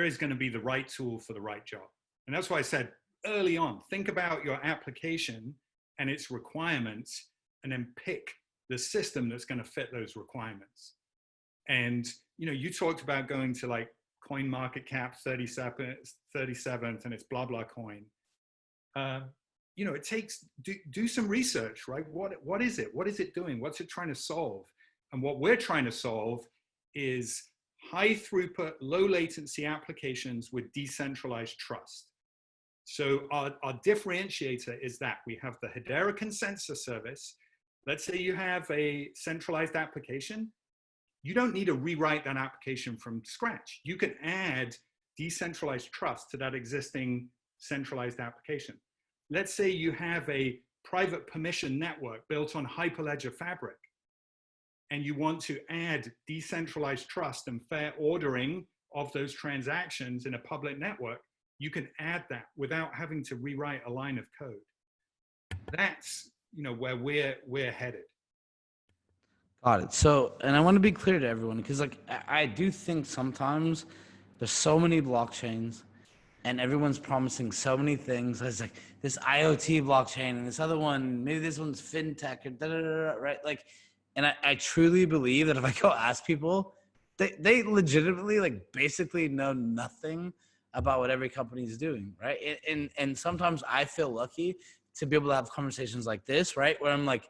is going to be the right tool for the right job. And that's why I said early on, think about your application and its requirements, and then pick the system that's going to fit those requirements. And, you talked about going to like coin market cap 37th and it's blah, blah coin. It takes, do some research, right? What is it? What is it doing? What's it trying to solve? And what we're trying to solve is high throughput, low latency applications with decentralized trust. So our differentiator is that we have the Hedera consensus service. Let's say you have a centralized application. You don't need to rewrite that application from scratch. You can add decentralized trust to that existing centralized application. Let's say you have a private permission network built on Hyperledger Fabric, and you want to add decentralized trust and fair ordering of those transactions in a public network. You can add that without having to rewrite a line of code. That's where we're headed. Got it. So, and I want to be clear to everyone, because I do think sometimes there's so many blockchains and everyone's promising so many things. It's like this IoT blockchain and this other one, maybe this one's fintech or da-da-da-da, right? And I truly believe that if I go ask people, they legitimately basically know nothing about what every company is doing, right? And sometimes I feel lucky to be able to have conversations like this, right? Where I'm like,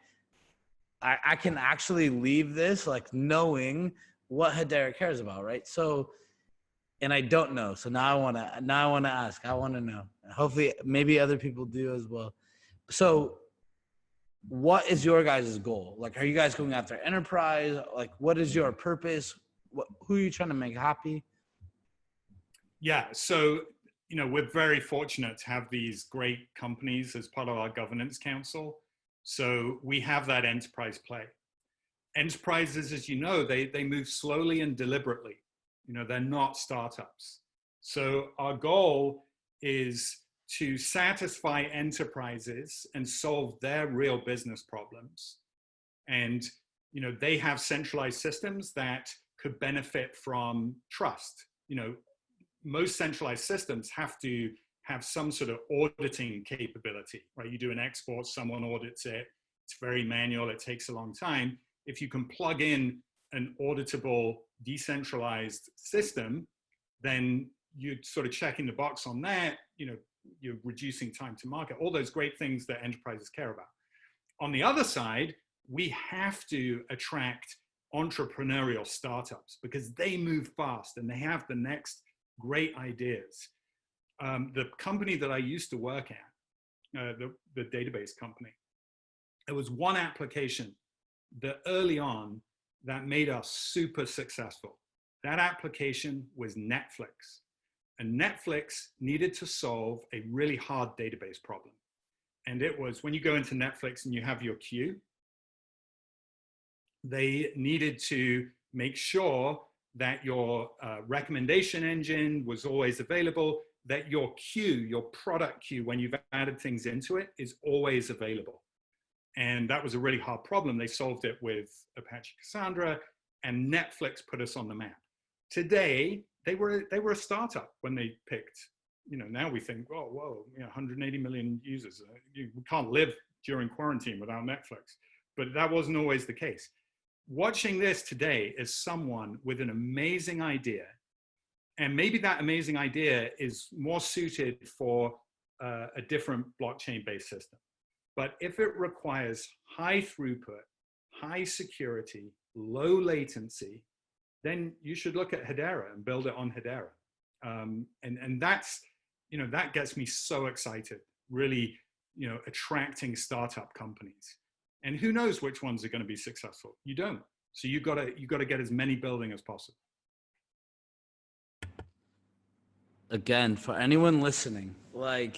I can actually leave this knowing what Hedera cares about, right? So, and I don't know. So now I want to ask. I want to know. Hopefully, maybe other people do as well. So, what is your guys' goal? Are you guys going after enterprise? What is your purpose? Who are you trying to make happy? Yeah. So, we're very fortunate to have these great companies as part of our governance council. So we have that enterprise play. Enterprises, as you know, they move slowly and deliberately. They're not startups. So our goal is to satisfy enterprises and solve their real business problems. And, they have centralized systems that could benefit from trust. Most centralized systems have to have some sort of auditing capability, right? You do an export, someone audits it. It's very manual. It takes a long time. If you can plug in an auditable, decentralized system, then you're sort of checking the box on that. You're reducing time to market, all those great things that enterprises care about. On the other side, we have to attract entrepreneurial startups because they move fast and they have the next great ideas. The company that I used to work at, the database company, there was one application that early on that made us super successful. That application was Netflix. And Netflix needed to solve a really hard database problem. And it was when you go into Netflix and you have your queue, they needed to make sure that your recommendation engine was always available, that your queue, your product queue, when you've added things into it, is always available. And that was a really hard problem. They solved it with Apache Cassandra, and Netflix put us on the map. Today, they were a startup when they picked, now we think, oh, whoa, 180 million users. We can't live during quarantine without Netflix. But that wasn't always the case. Watching this today is someone with an amazing idea. And maybe that amazing idea is more suited for a different blockchain-based system. But if it requires high throughput, high security, low latency, then you should look at Hadera and build it on Hadera. And that's, that gets me so excited, really, attracting startup companies. And who knows which ones are going to be successful? You don't. So you got to get as many building as possible. Again, for anyone listening, I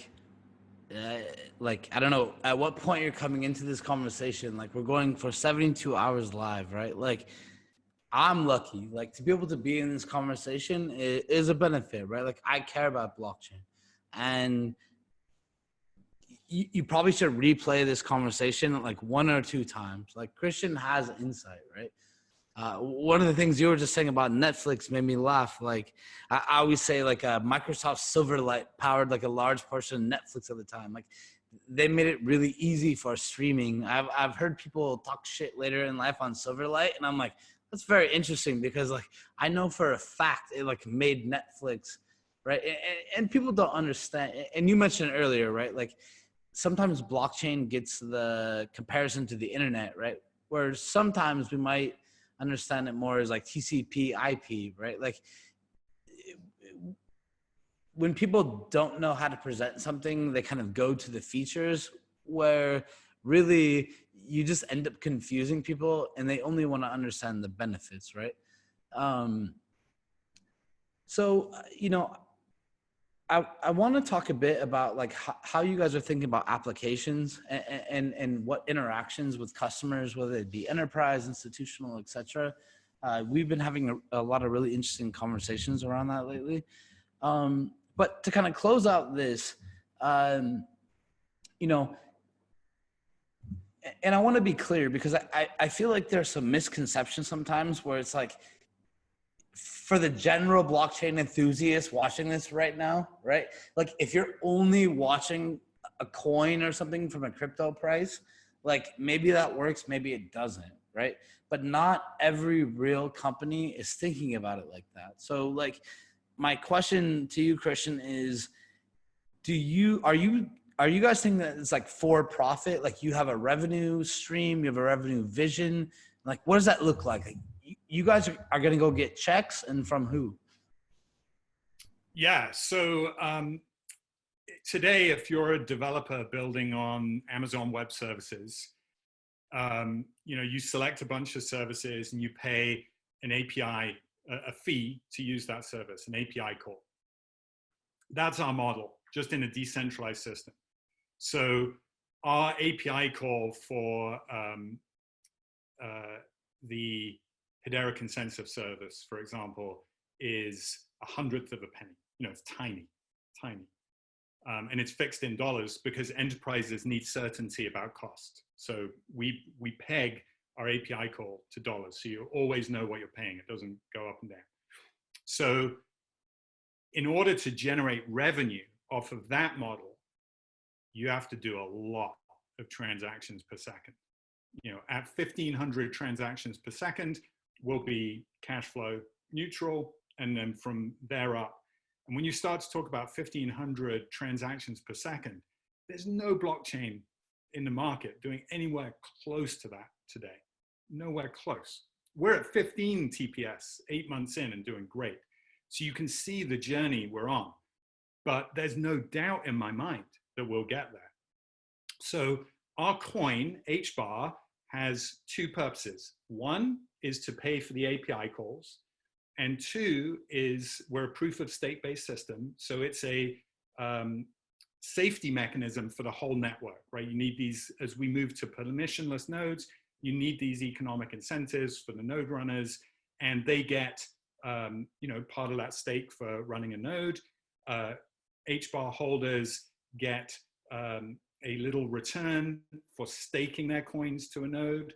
don't know at what point you're coming into this conversation. Like, we're going for 72 hours live, right? Like, I'm lucky, like, to be able to be in this conversation is a benefit, right? Like, I care about blockchain, and you probably should replay this conversation like 1 or 2 times. Like, Christian has insight, right? One of the things you were just saying about Netflix made me laugh. Like, I always say, like, Microsoft Silverlight powered like a large portion of Netflix at the time. Like, they made it really easy for streaming. I've heard people talk shit later in life on Silverlight, and I'm like, that's very interesting, because like, I know for a fact it like made Netflix, right? And people don't understand. And you mentioned earlier, right? Like, sometimes blockchain gets the comparison to the internet, right? Where sometimes we might understand it more as like TCP IP, right? Like, when people don't know how to present something, they kind of go to the features, where really you just end up confusing people and they only want to understand the benefits, right? So, I want to talk a bit about like how you guys are thinking about applications and what interactions with customers, whether it be enterprise, institutional, et cetera. We've been having a lot of really interesting conversations around that lately. But to kind of close out this, and I want to be clear, because I feel like there's some misconceptions sometimes where it's like, for the general blockchain enthusiast watching this right now, right? Like, if you're only watching a coin or something from a crypto price, like, maybe that works, maybe it doesn't, right? But not every real company is thinking about it like that. So like, my question to you, Christian, is, are you guys thinking that it's like for profit? Like, you have a revenue stream, you have a revenue vision. Like, what does that look like? You guys are going to go get checks, and from who? Yeah. So today, if you're a developer building on Amazon Web Services, you select a bunch of services and you pay an API, a fee to use that service, an API call. That's our model, just in a decentralized system. So our API call for the Hedera consensus service, for example, is 1/100 of a penny. It's tiny. And it's fixed in dollars because enterprises need certainty about cost. So we peg our API call to dollars, so you always know what you're paying. It doesn't go up and down. So in order to generate revenue off of that model, you have to do a lot of transactions per second. At 1,500 transactions per second, we'll be cash flow neutral, and then from there up. And when you start to talk about 1,500 transactions per second, there's no blockchain in the market doing anywhere close to that today. Nowhere close. We're at 15 TPS 8 months in and doing great. So you can see the journey we're on. But there's no doubt in my mind that we'll get there. So our coin, HBAR, has 2 purposes. One is to pay for the API calls. And 2 is we're a proof of stake-based system. So it's a safety mechanism for the whole network, right? You need these, as we move to permissionless nodes, you need these economic incentives for the node runners, and they get part of that stake for running a node. HBAR holders get a little return for staking their coins to a node.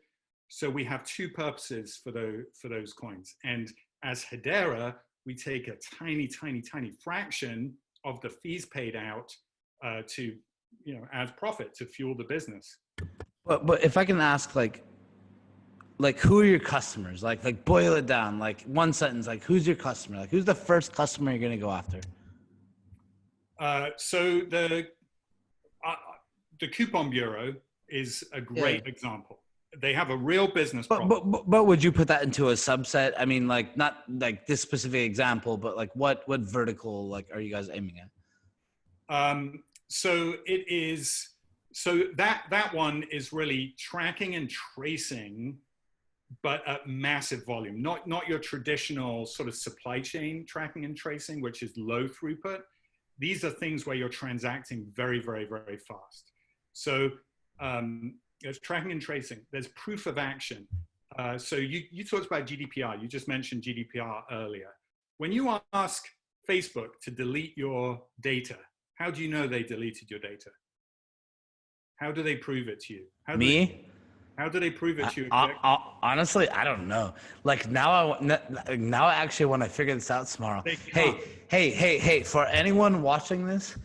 So we have 2 purposes for those coins. And as Hedera, we take a tiny, tiny, tiny fraction of the fees paid out to, as profit to fuel the business. But if I can ask, like who are your customers? Like boil it down, like one sentence, like who's your customer? Like who's the first customer you're going to go after? So the Coupon Bureau is a great example. They have a real business problem. But would you put that into a subset? I mean, like not like this specific example, but like what vertical like are you guys aiming at? So it is, so that one is really tracking and tracing, but at massive volume, not your traditional sort of supply chain tracking and tracing, which is low throughput. These are things where you're transacting very, very, very fast. So there's tracking and tracing. There's proof of action. So you talked about GDPR. You just mentioned GDPR earlier. When you ask Facebook to delete your data, how do you know they deleted your data? How do they prove it to you? How do they prove it to you? Honestly, I don't know. Like now I actually want to figure this out tomorrow. Hey, for anyone watching this,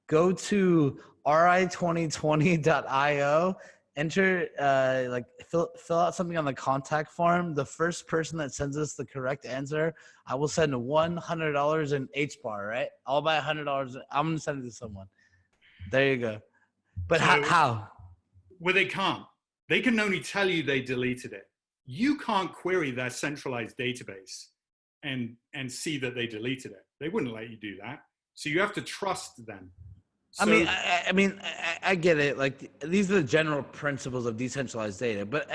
go to ri2020.io, enter, fill out something on the contact form. The first person that sends us the correct answer, I will send $100 in HBAR, right? I'll buy $100. I'm going to send it to someone. There you go. But so, how? Well, they can't. They can only tell you they deleted it. You can't query their centralized database and see that they deleted it. They wouldn't let you do that. So you have to trust them. So, I get it. Like these are the general principles of decentralized data, but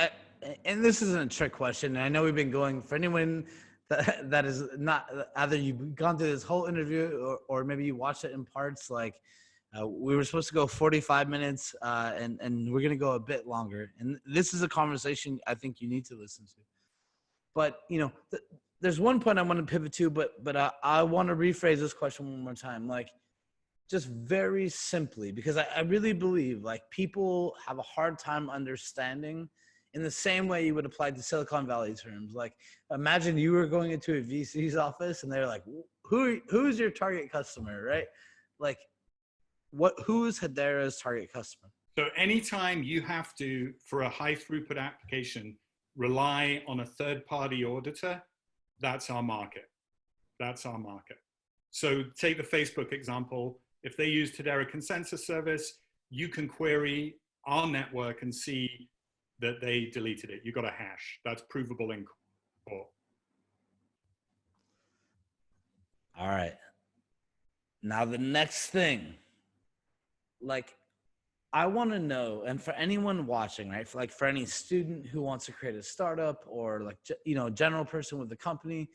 and this isn't a trick question. And I know we've been going for anyone that is not either you've gone through this whole interview or maybe you watched it in parts. Like we were supposed to go 45 minutes, and we're gonna go a bit longer. And this is a conversation I think you need to listen to. But there's one point I want to pivot to, but I want to rephrase this question one more time. Like, just very simply, because I really believe like people have a hard time understanding in the same way you would apply to Silicon Valley terms. Like imagine you were going into a VC's office and they're like, who's your target customer, right? Like who's Hedera's target customer? So anytime you have to, for a high throughput application, rely on a third-party auditor, that's our market. That's our market. So take the Facebook example. If they use Hedera Consensus Service, you can query our network and see that they deleted it. You got a hash. That's provable in court. All right. Now the next thing, like I want to know, and for anyone watching, right? For any student who wants to create a startup or like, general person with a company,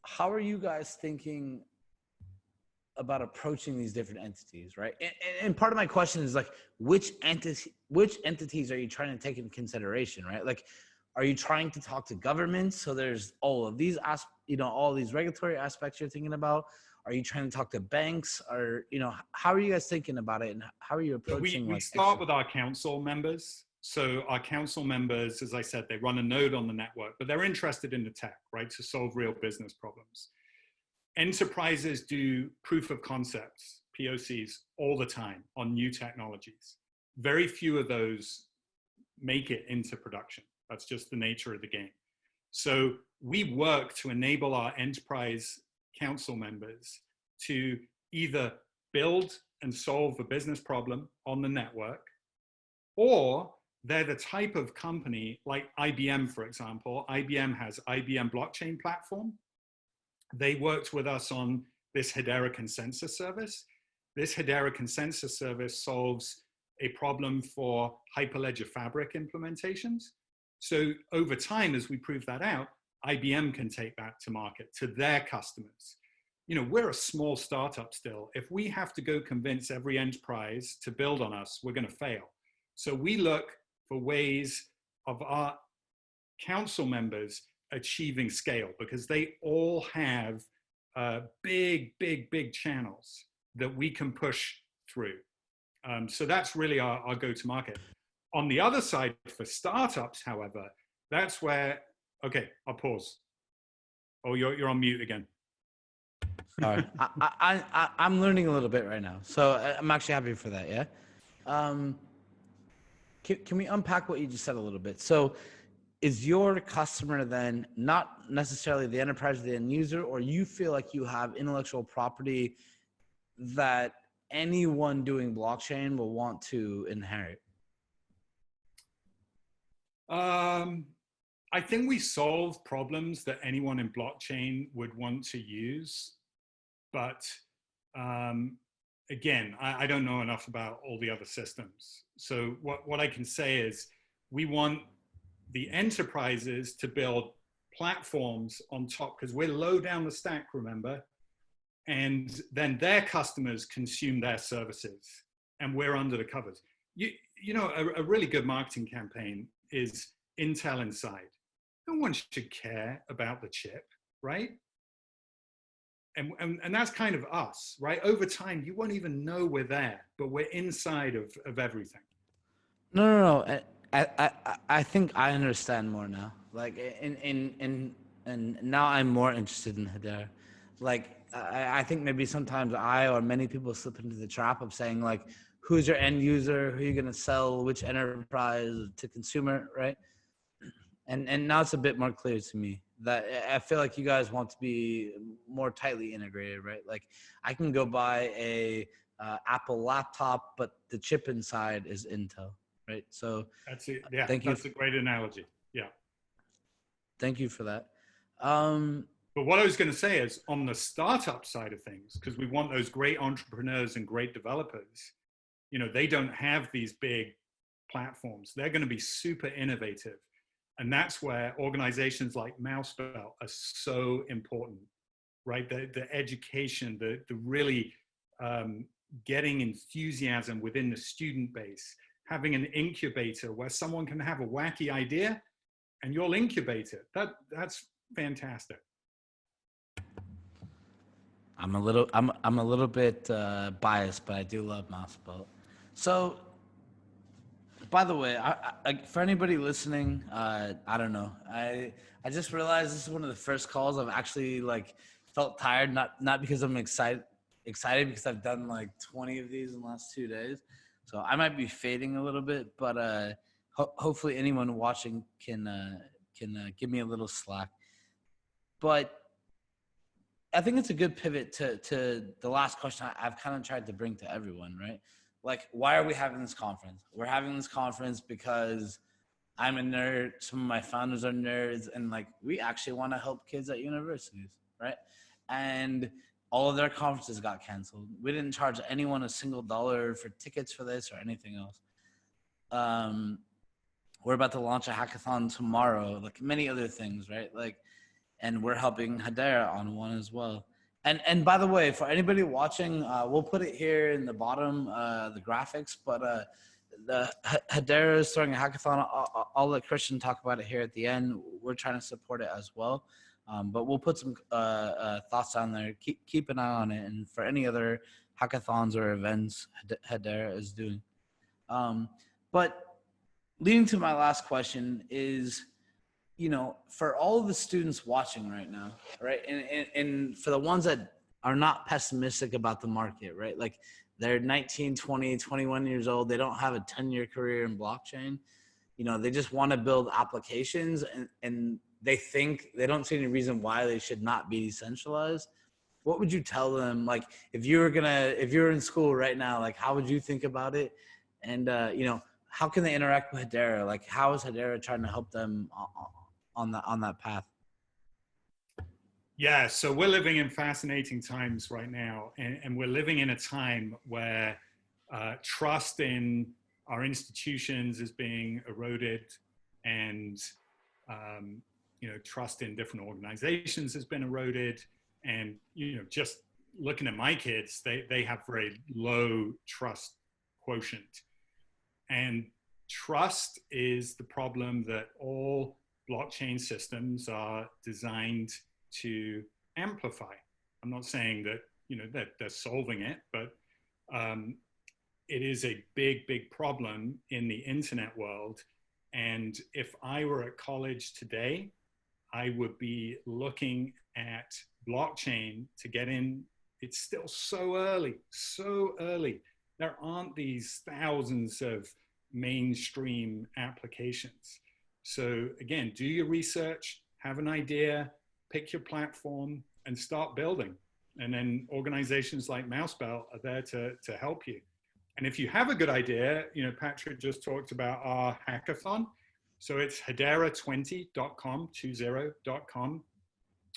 how are you guys thinking about approaching these different entities, right? And part of my question is like, which entities are you trying to take into consideration, right? Like, are you trying to talk to governments? So there's all of these, all these regulatory aspects you're thinking about. Are you trying to talk to banks? Or, how are you guys thinking about it? And how are you approaching? We start with our council members. So our council members, as I said, they run a node on the network, but they're interested in the tech, right? To solve real business problems. Enterprises do proof of concepts, POCs, all the time on new technologies. Very few of those make it into production. That's just the nature of the game. So we work to enable our enterprise council members to either build and solve a business problem on the network, or they're the type of company like IBM, for example. IBM has IBM blockchain platform. They worked with us on this Hedera Consensus Service. This Hedera Consensus Service solves a problem for Hyperledger Fabric implementations. So over time, as we prove that out, IBM can take that to market to their customers. We're a small startup still. If we have to go convince every enterprise to build on us, we're going to fail. So we look for ways of our council members achieving scale, because they all have big channels that we can push through. So that's really our go-to-market. On the other side, for startups, however, that's where, okay, I'll pause. Oh, you're on mute again. Sorry, I'm learning a little bit right now, so I'm actually happy for that. Yeah. Can we unpack what you just said a little bit? So, is your customer then not necessarily the enterprise, the end user, or you feel like you have intellectual property that anyone doing blockchain will want to inherit? I think we solve problems that anyone in blockchain would want to use. But again, I don't know enough about all the other systems. So what I can say is we want the enterprises to build platforms on top, because we're low down the stack, remember? And then their customers consume their services and we're under the covers. You know, a really good marketing campaign is Intel Inside. No one should care about the chip, right? And that's kind of us, right? Over time, you won't even know we're there, but we're inside of everything. No. I think I understand more now. Like, and now I'm more interested in Hedera. Like, I think maybe sometimes I or many people slip into the trap of saying, like, who's your end user? Who are you going to sell? Which enterprise to consumer, right? And now it's a bit more clear to me that I feel like you guys want to be more tightly integrated, right? Like, I can go buy a Apple laptop, but the chip inside is Intel, right? So that's it. Yeah, thank you. That's a great analogy. Yeah. Thank you for that. But what I was going to say is on the startup side of things, because we want those great entrepreneurs and great developers, you know, they don't have these big platforms. They're going to be super innovative. And that's where organizations like MouseBelt are so important, right? The education, the really getting enthusiasm within the student base, having an incubator where someone can have a wacky idea and you'll incubate it. That's fantastic. I'm a little bit biased, but I do love MouseBelt. So, by the way, I, for anybody listening, I don't know. I just realized this is one of the first calls I've actually like felt tired. Not because I'm excited because I've done like 20 of these in the last 2 days. So I might be fading a little bit, but hopefully anyone watching can give me a little slack. But I think it's a good pivot to the last question I've kind of tried to bring to everyone, right? Like, why are we having this conference? We're having this conference because I'm a nerd. Some of my founders are nerds. And like, we actually want to help kids at universities, right? And all of their conferences got canceled. We didn't charge anyone a single dollar for tickets for this or anything else. We're about to launch a hackathon tomorrow, like many other things, right? Like, and we're helping Hadera on one as well. And by the way, for anybody watching, we'll put it here in the bottom, the graphics, but the Hedera is throwing a hackathon. I'll let Christian talk about it here at the end. We're trying to support it as well. But we'll put some thoughts down there. Keep an eye on it. And for any other hackathons or events Hedera is doing. But leading to my last question is, you know, for all of the students watching right now, right? And for the ones that are not pessimistic about the market, right? Like they're 19, 20, 21 years old. They don't have a 10-year career in blockchain. You know, they just want to build applications and they think they don't see any reason why they should not be decentralized. What would you tell them? Like if you're in school right now, like how would you think about it? And, you know, how can they interact with Hadera? Like how is Hadera trying to help them on that path? Yeah, so we're living in fascinating times right now, and we're living in a time where trust in our institutions is being eroded, and you know, trust in different organizations has been eroded, and you know, just looking at my kids, they have very low trust quotient, and trust is the problem that all blockchain systems are designed to amplify. I'm not saying that, you know, that they're solving it, but it is a big problem in the internet world. And if I were at college today, I would be looking at blockchain to get in. It's still so early, so early. There aren't these thousands of mainstream applications. So again, do your research, have an idea, pick your platform, and start building. And then organizations like MouseBelt are there to help you. And if you have a good idea, Patrick just talked about our hackathon. So it's hedera20.com, 20.com.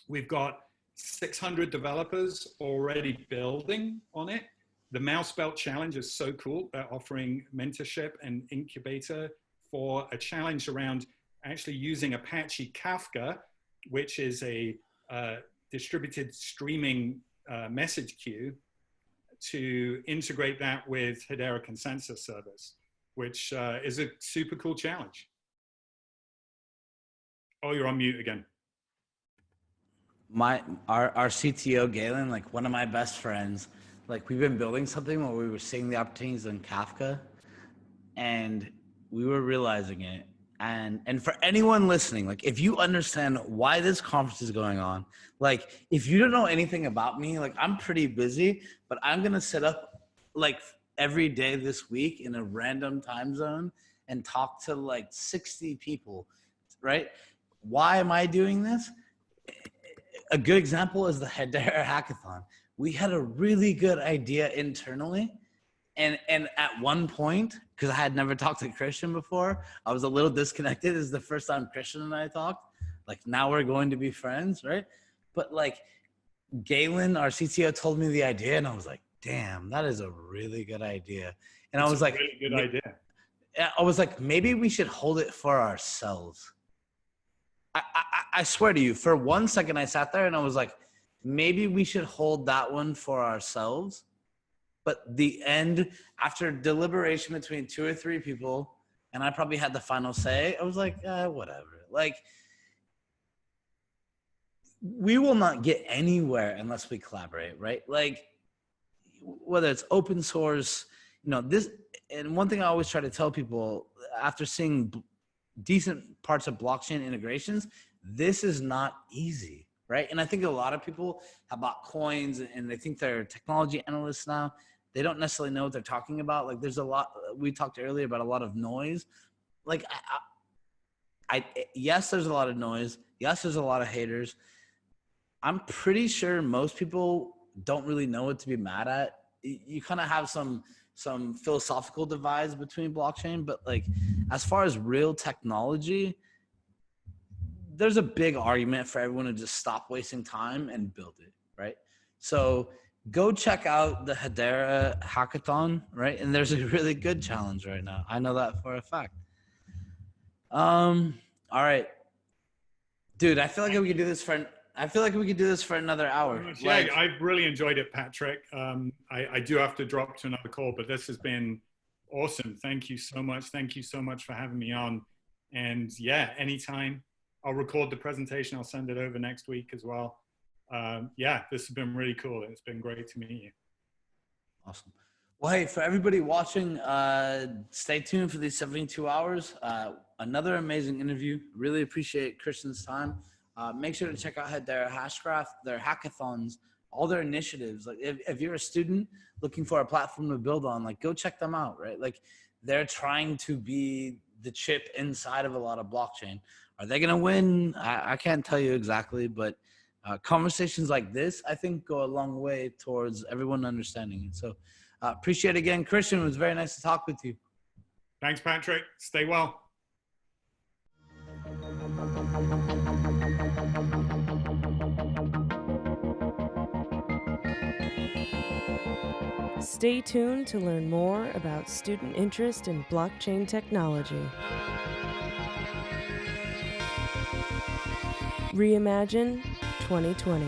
We've got 600 developers already building on it. The MouseBelt challenge is so cool. They're offering mentorship and incubator for a challenge around actually using Apache Kafka, which is a distributed streaming message queue, to integrate that with Hedera Consensus Service, which is a super cool challenge. Oh, you're on mute again. Our CTO, Galen, like one of my best friends, like we've been building something where we were seeing the opportunities in Kafka and we were realizing it. And for anyone listening, like if you understand why this conference is going on, like if you don't know anything about me, like I'm pretty busy, but I'm going to set up like every day this week in a random time zone and talk to like 60 people, right? Why am I doing this? A good example is the Hedera Hackathon. We had a really good idea internally. And at one point, because I had never talked to Christian before, I was a little disconnected. This is the first time Christian and I talked. Like now we're going to be friends, right? But like Galen, our CTO, told me the idea and I was like, damn, that is a really good idea. And I was like, really good idea. I was like, maybe we should hold it for ourselves. I swear to you, for 1 second I sat there and I was like, maybe we should hold that one for ourselves. But the end, after deliberation between 2 or 3 people, and I probably had the final say, I was like, whatever. Like, we will not get anywhere unless we collaborate, right? Like, whether it's open source, this, and one thing I always try to tell people after seeing decent parts of blockchain integrations, this is not easy, right? And I think a lot of people have bought coins and they think they're technology analysts now. They don't necessarily know what they're talking about. Like there's a lot, we talked earlier about a lot of noise. Like yes, there's a lot of noise. Yes, there's a lot of haters. I'm pretty sure most people don't really know what to be mad at. You kind of have some philosophical divides between blockchain, but like as far as real technology, there's a big argument for everyone to just stop wasting time and build it, right? So go check out the Hedera Hackathon, right? And there's a really good challenge right now. I know that for a fact. All right, dude. I feel like we could do this for another hour. Yeah, I've really enjoyed it, Patrick. I do have to drop to another call, but this has been awesome. Thank you so much. Thank you so much for having me on. And yeah, anytime. I'll record the presentation. I'll send it over next week as well. Yeah, this has been really cool. It's been great to meet you. Awesome. Well, hey, for everybody watching, stay tuned for these 72 hours. Another amazing interview. Really appreciate Christian's time. Make sure to check out Hedera Hashgraph, their hackathons, all their initiatives. Like if you're a student looking for a platform to build on, like go check them out, right? Like they're trying to be the chip inside of a lot of blockchain. Are they going to win? I can't tell you exactly, but conversations like this, I think, go a long way towards everyone understanding it. So appreciate it again. Christian, it was very nice to talk with you. Thanks, Patrick. Stay well. Stay tuned to learn more about student interest in blockchain technology. Reimagine 2020.